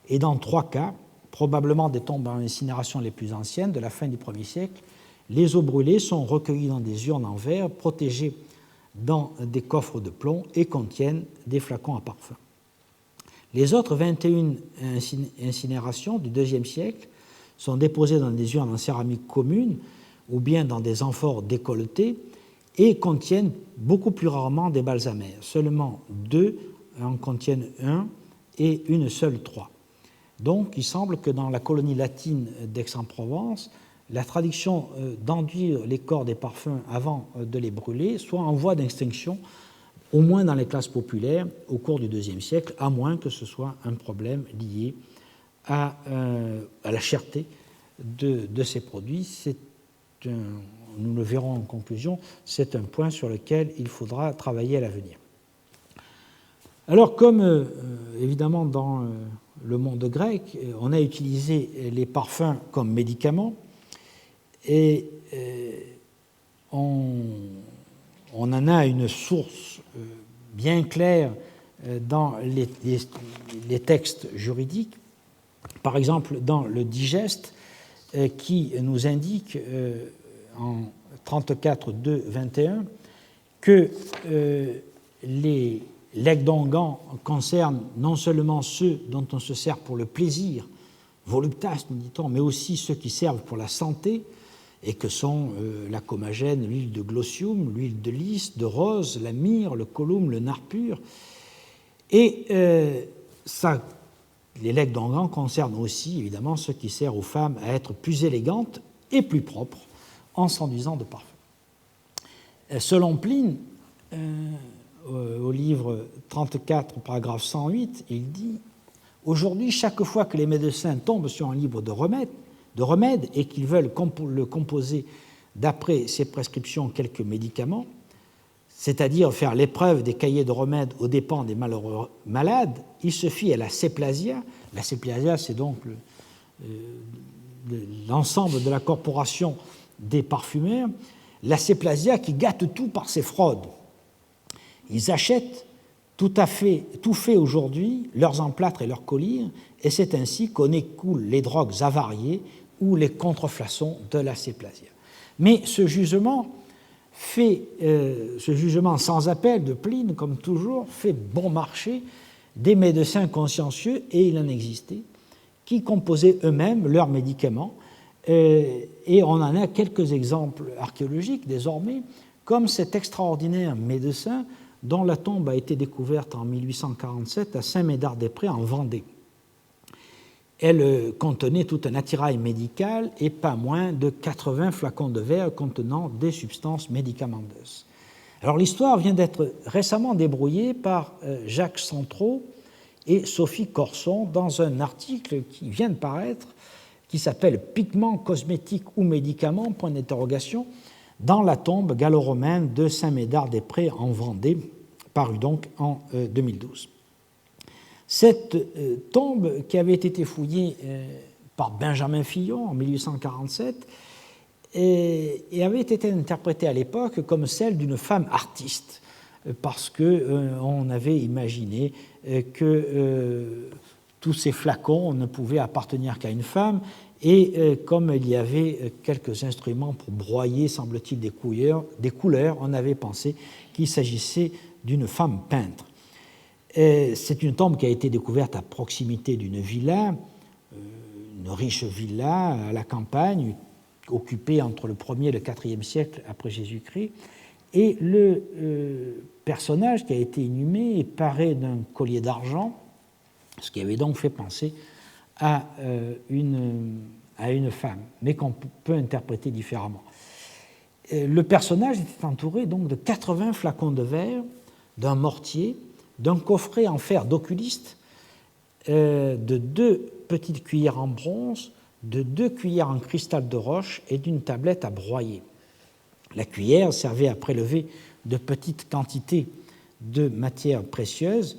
et dans 3 cas, probablement des tombes en incinération les plus anciennes, de la fin du 1er siècle, les eaux brûlées sont recueillies dans des urnes en verre, protégées dans des coffres de plomb et contiennent des flacons à parfum. Les autres 21 incinérations du 2e siècle sont déposées dans des urnes en céramique commune ou bien dans des amphores décolletées et contiennent beaucoup plus rarement des balsamères. Seulement 2 en contiennent 1 et une seule 3. Donc, il semble que dans la colonie latine d'Aix-en-Provence, la tradition d'enduire les corps des parfums avant de les brûler soit en voie d'extinction, au moins dans les classes populaires, au cours du IIe siècle, à moins que ce soit un problème lié à la cherté de ces produits. Nous le verrons en conclusion, c'est un point sur lequel il faudra travailler à l'avenir. Alors, comme évidemment dans le monde grec, on a utilisé les parfums comme médicaments, et on en a une source bien claire dans les textes juridiques, par exemple dans le Digeste, qui nous indique en 34.2.21 que les legs d'onguent concernent non seulement ceux dont on se sert pour le plaisir, voluptas, nous dit-on, mais aussi ceux qui servent pour la santé, et que sont la comagène, l'huile de glossium, l'huile de lys, de rose, la myrrhe, le collum, le nard pur. Et les legs d'onguent concernent aussi, évidemment, ceux qui servent aux femmes à être plus élégantes et plus propres en s'enduisant de parfum. Selon Pline, au livre 34, paragraphe 108, il dit « Aujourd'hui, chaque fois que les médecins tombent sur un livre de remèdes et qu'ils veulent le composer d'après ses prescriptions quelques médicaments, c'est-à-dire faire l'épreuve des cahiers de remèdes aux dépens des malheureux malades, ils se fient à la séplasia. La séplasia, c'est donc l'ensemble de la corporation des parfumeurs, la séplasia qui gâte tout par ses fraudes. Ils achètent tout fait aujourd'hui, leurs emplâtres et leurs collyres, et c'est ainsi qu'on écoule les drogues avariées ou les contreflaçons de la séplasia. Mais ce jugement sans appel de Pline, comme toujours, fait bon marché des médecins consciencieux, et il en existait, qui composaient eux-mêmes leurs médicaments, et on en a quelques exemples archéologiques désormais, comme cet extraordinaire médecin dont la tombe a été découverte en 1847 à Saint-Médard-des-Prés en Vendée. Elle contenait tout un attirail médical et pas moins de 80 flacons de verre contenant des substances médicamenteuses. Alors l'histoire vient d'être récemment débrouillée par Jacques Centraux et Sophie Corson dans un article qui vient de paraître qui s'appelle Pigments cosmétiques ou médicaments, point d'interrogation, dans la tombe gallo-romaine de Saint-Médard-des-Prés en Vendée, paru donc en 2012. Cette tombe, qui avait été fouillée par Benjamin Fillon en 1847, et avait été interprétée à l'époque comme celle d'une femme artiste, parce qu'on avait imaginé que tous ces flacons ne pouvaient appartenir qu'à une femme, et comme il y avait quelques instruments pour broyer, semble-t-il, des couleurs, on avait pensé qu'il s'agissait d'une femme peintre. C'est une tombe qui a été découverte à proximité d'une villa, une riche villa à la campagne, occupée entre le 1er et le 4e siècle après Jésus-Christ, et le personnage qui a été inhumé est paré d'un collier d'argent, ce qui avait donc fait penser à une femme, mais qu'on peut interpréter différemment. Le personnage était entouré donc de 80 flacons de verre, d'un mortier, d'un coffret en fer d'oculiste, de 2 petites cuillères en bronze, de 2 cuillères en cristal de roche et d'une tablette à broyer. La cuillère servait à prélever de petites quantités de matières précieuses,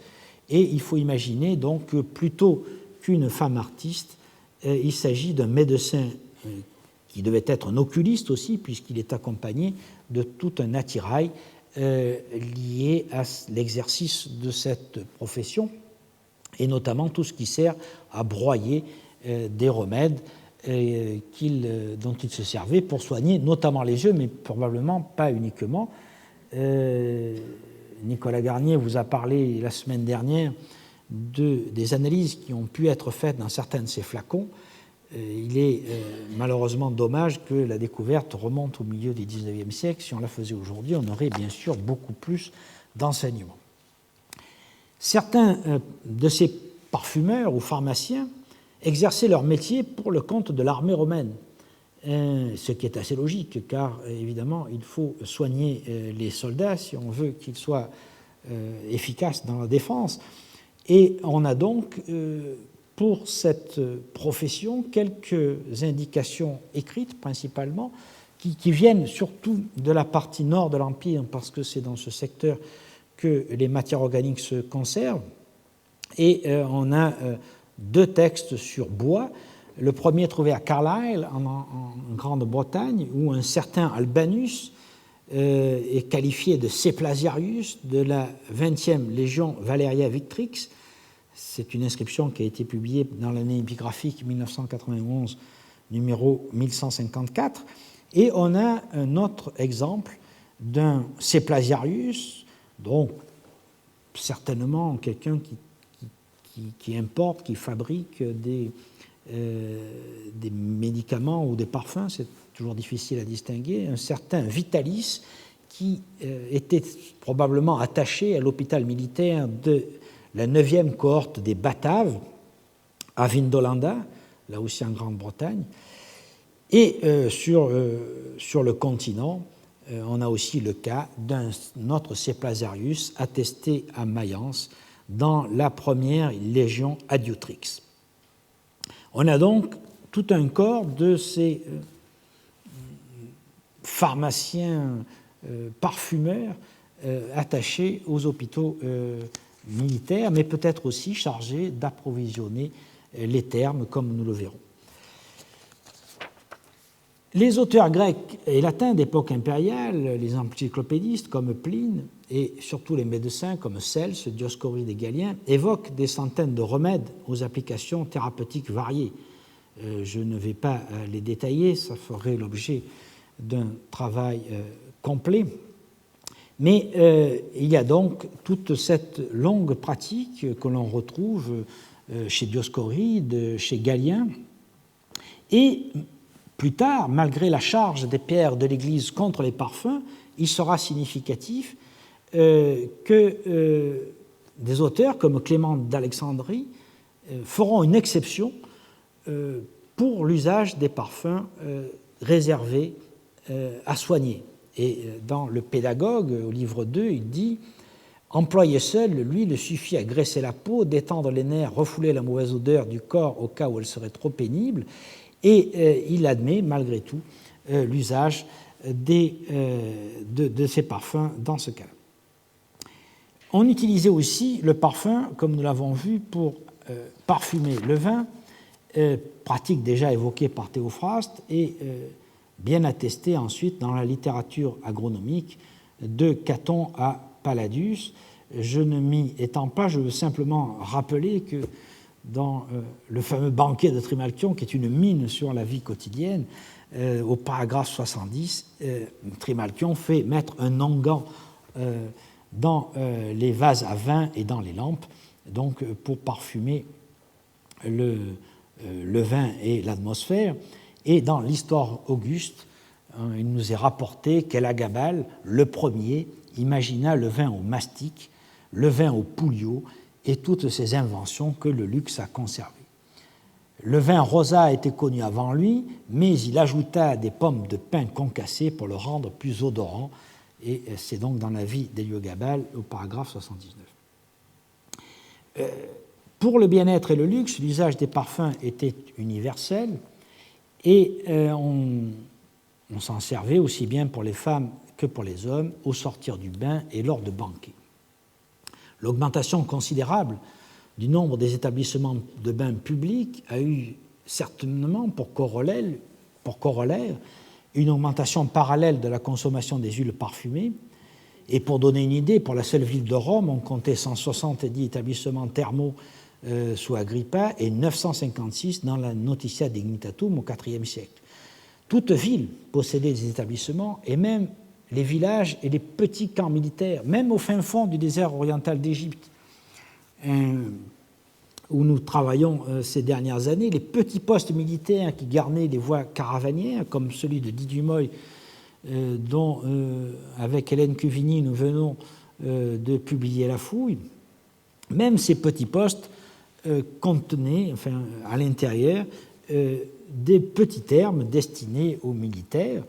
et il faut imaginer donc que plutôt qu'une femme artiste, il s'agit d'un médecin qui devait être un oculiste aussi, puisqu'il est accompagné de tout un attirail lié à l'exercice de cette profession, et notamment tout ce qui sert à broyer des remèdes dont il se servait pour soigner notamment les yeux, mais probablement pas uniquement. Nicolas Garnier vous a parlé la semaine dernière des analyses qui ont pu être faites dans certains de ces flacons. Il est malheureusement dommage que la découverte remonte au milieu du XIXe siècle. Si on la faisait aujourd'hui, on aurait bien sûr beaucoup plus d'enseignements. Certains de ces parfumeurs ou pharmaciens exerçaient leur métier pour le compte de l'armée romaine, ce qui est assez logique, car évidemment il faut soigner les soldats si on veut qu'ils soient efficaces dans la défense. Et on a donc pour cette profession quelques indications écrites principalement, qui viennent surtout de la partie nord de l'Empire, parce que c'est dans ce secteur que les matières organiques se conservent. Et on a 2 textes sur bois. Le premier trouvé à Carlisle, en Grande-Bretagne, où un certain Albanus est qualifié de Ceplasiarius de la 20e Légion Valeria Victrix. C'est une inscription qui a été publiée dans l'année épigraphique 1991, numéro 1154. Et on a un autre exemple d'un Ceplasiarius, donc certainement quelqu'un qui importe, qui fabrique des médicaments ou des parfums, c'est toujours difficile à distinguer, un certain Vitalis qui était probablement attaché à l'hôpital militaire de la 9e cohorte des Bataves à Vindolanda, là aussi en Grande-Bretagne. Et sur le continent, on a aussi le cas d'un autre Ceplasiarius attesté à Mayence dans la première légion Adiutrix. On a donc tout un corps de ces pharmaciens, parfumeurs attachés aux hôpitaux militaires, mais peut-être aussi chargés d'approvisionner les thermes, comme nous le verrons. Les auteurs grecs et latins d'époque impériale, les encyclopédistes comme Pline et surtout les médecins comme Cels, Dioscoride et Galien, évoquent des centaines de remèdes aux applications thérapeutiques variées. Je ne vais pas les détailler, ça ferait l'objet d'un travail complet. Mais il y a donc toute cette longue pratique que l'on retrouve chez Dioscoride, chez Galien, et plus tard, malgré la charge des pères de l'Église contre les parfums, il sera significatif que des auteurs comme Clément d'Alexandrie feront une exception pour l'usage des parfums réservés à soigner. Et dans le Pédagogue, au livre 2, il dit « Employé seul, l'huile suffit à graisser la peau, détendre les nerfs, refouler la mauvaise odeur du corps au cas où elle serait trop pénible. Et il admet, malgré tout, l'usage de ces parfums dans ce cas-là. On utilisait aussi le parfum, comme nous l'avons vu, pour parfumer le vin, pratique déjà évoquée par Théophraste et bien attestée ensuite dans la littérature agronomique de Caton à Palladius. Je ne m'y étends pas, je veux simplement rappeler que dans le fameux banquet de Trimalchion, qui est une mine sur la vie quotidienne, au paragraphe 70, Trimalchion fait mettre un onguent dans les vases à vin et dans les lampes, donc pour parfumer le vin et l'atmosphère. Et dans l'Histoire Auguste, il nous est rapporté qu'Elagabal, le premier, imagina le vin au mastic, le vin au pouliot et toutes ces inventions que le luxe a conservées. Le vin rosa était connu avant lui, mais il ajouta des pommes de pin concassées pour le rendre plus odorant, et c'est donc dans la vie d'Héliogabale au paragraphe 79. Pour le bien-être et le luxe, l'usage des parfums était universel, et on s'en servait aussi bien pour les femmes que pour les hommes au sortir du bain et lors de banquets. L'augmentation considérable du nombre des établissements de bains publics a eu certainement pour corollaire une augmentation parallèle de la consommation des huiles parfumées. Et pour donner une idée, pour la seule ville de Rome, on comptait 170 établissements thermaux sous Agrippa et 956 dans la Notitia Dignitatum au IVe siècle. Toute ville possédait des établissements, et même les villages et les petits camps militaires, même au fin fond du désert oriental d'Égypte, où nous travaillons ces dernières années, les petits postes militaires qui garnaient les voies caravanières, comme celui de Didumoy, dont, avec Hélène Cuvigny, nous venons de publier la fouille, même ces petits postes contenaient, enfin, à l'intérieur, des petits thermes destinés aux militaires,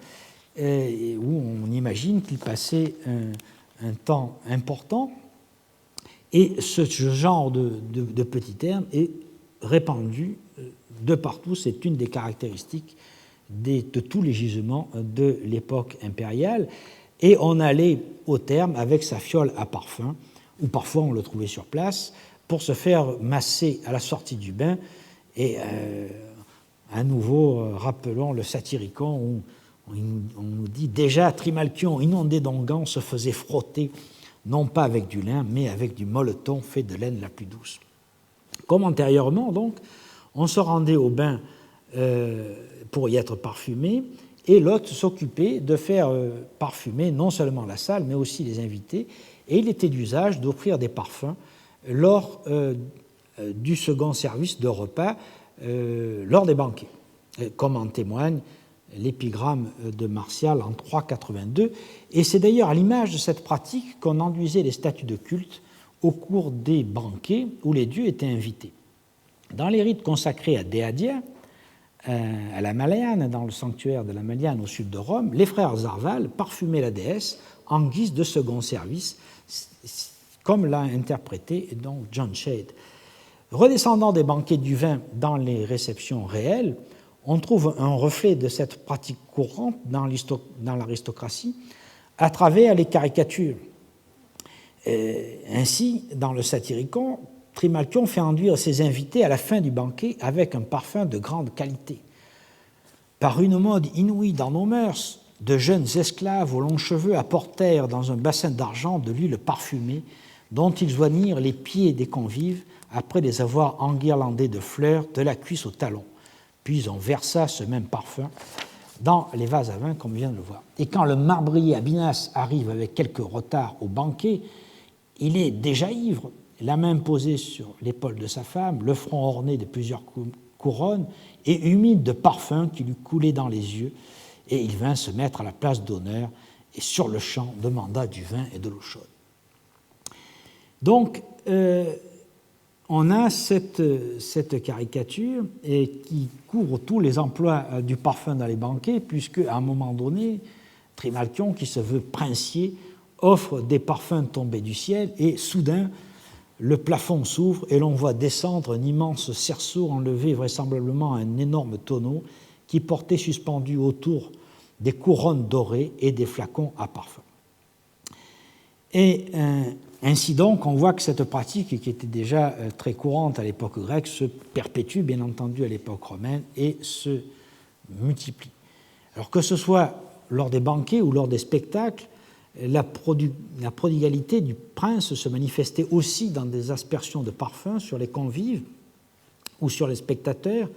où on imagine qu'ils passaient un temps important. Et ce genre de petits termes est répandu de partout. C'est une des caractéristiques de tous les gisements de l'époque impériale. Et on allait au terme avec sa fiole à parfum, ou parfois on le trouvait sur place, pour se faire masser à la sortie du bain. Et à nouveau, rappelons le Satyricon, où on nous dit déjà Trimalchion, inondé d'onguents, se faisait frotter non pas avec du lin, mais avec du molleton fait de laine la plus douce. Comme antérieurement, donc, on se rendait au bain pour y être parfumé, et l'hôte s'occupait de faire parfumer non seulement la salle, mais aussi les invités, et il était d'usage d'offrir des parfums lors du second service de repas, lors des banquets, comme en témoigne l'épigramme de Martial en 382, et c'est d'ailleurs à l'image de cette pratique qu'on enduisait les statues de culte au cours des banquets où les dieux étaient invités. Dans les rites consacrés à Déadia, à la Maliane, dans le sanctuaire de la Maliane au sud de Rome, les frères Zarval parfumaient la déesse en guise de second service, comme l'a interprété donc John Shade. Redescendant des banquets du vin dans les réceptions réelles, on trouve un reflet de cette pratique courante dans l'aristocratie à travers les caricatures. Ainsi, dans le Satyricon, Trimalchion fait enduire ses invités à la fin du banquet avec un parfum de grande qualité. Par une mode inouïe dans nos mœurs, de jeunes esclaves aux longs cheveux apportèrent dans un bassin d'argent de l'huile parfumée dont ils joignirent les pieds des convives après les avoir enguirlandés de fleurs de la cuisse au talon. Puis on versa ce même parfum dans les vases à vin, comme on vient de le voir. Et quand le marbrier Abinas arrive avec quelque retard au banquet, il est déjà ivre, la main posée sur l'épaule de sa femme, le front orné de plusieurs couronnes et humide de parfums qui lui coulaient dans les yeux, et il vint se mettre à la place d'honneur et sur le champ demanda du vin et de l'eau chaude. Donc, on a cette caricature qui couvre tous les emplois du parfum dans les banquets, puisque à un moment donné, Trimalchion, qui se veut princier, offre des parfums tombés du ciel, et soudain, le plafond s'ouvre et l'on voit descendre un immense cerceau enlevé vraisemblablement à un énorme tonneau qui portait suspendu autour des couronnes dorées et des flacons à parfum. Et ainsi donc, on voit que cette pratique, qui était déjà très courante à l'époque grecque, se perpétue bien entendu à l'époque romaine et se multiplie. Alors que ce soit lors des banquets ou lors des spectacles, la prodigalité du prince se manifestait aussi dans des aspersions de parfums sur les convives ou sur les spectateurs.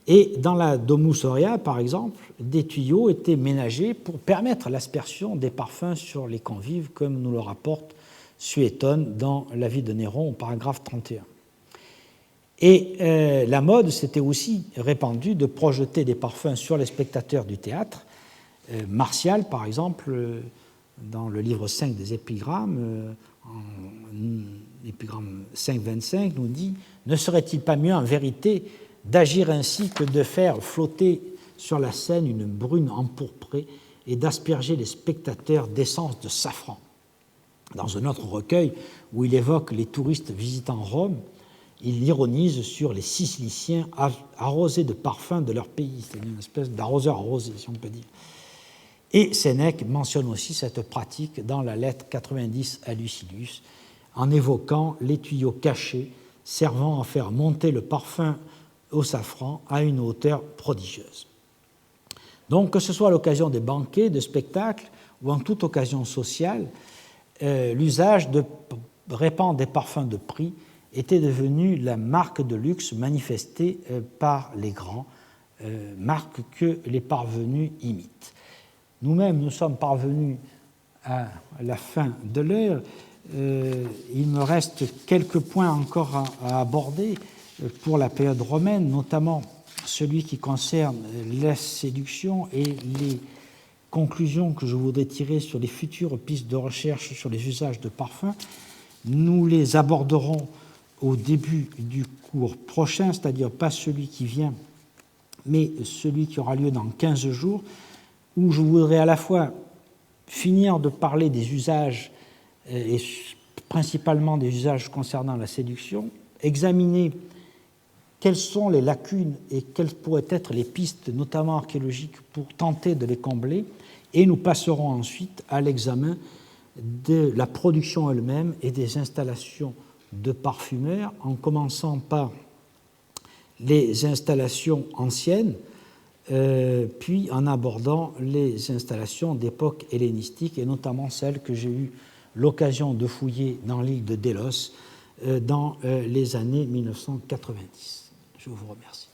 Et dans la Domus Aurea, par exemple, des tuyaux étaient ménagés pour permettre l'aspersion des parfums sur les convives, comme nous le rapporte Suétone dans La vie de Néron, au paragraphe 31. Et la mode s'était aussi répandue de projeter des parfums sur les spectateurs du théâtre. Martial, par exemple, dans le livre 5 des épigrammes, en épigramme 5.25, nous dit « Ne serait-il pas mieux en vérité d'agir ainsi que de faire flotter sur la scène une brune empourprée et d'asperger les spectateurs d'essence de safran ?» Dans un autre recueil où il évoque les touristes visitant Rome, il ironise sur les Siciliciens arrosés de parfums de leur pays, c'est-à-dire une espèce d'arroseur arrosé, si on peut dire. Et Sénèque mentionne aussi cette pratique dans la lettre 90 à Lucilius, en évoquant les tuyaux cachés servant à faire monter le parfum au safran à une hauteur prodigieuse. Donc, que ce soit à l'occasion des banquets, de spectacles ou en toute occasion sociale, l'usage de répandre des parfums de prix était devenu la marque de luxe manifestée par les grands, marque que les parvenus imitent. Nous-mêmes, nous sommes parvenus à la fin de l'heure. Il me reste quelques points encore à aborder pour la période romaine, notamment celui qui concerne la séduction et les conclusions que je voudrais tirer sur les futures pistes de recherche sur les usages de parfums. Nous les aborderons au début du cours prochain, c'est-à-dire pas celui qui vient, mais celui qui aura lieu dans 15 jours, où je voudrais à la fois finir de parler des usages, et principalement des usages concernant la séduction, examiner quelles sont les lacunes et quelles pourraient être les pistes, notamment archéologiques, pour tenter de les combler, et nous passerons ensuite à l'examen de la production elle-même et des installations de parfumeurs, en commençant par les installations anciennes, puis en abordant les installations d'époque hellénistique, et notamment celles que j'ai eu l'occasion de fouiller dans l'île de Délos dans les années 1990. Je vous remercie.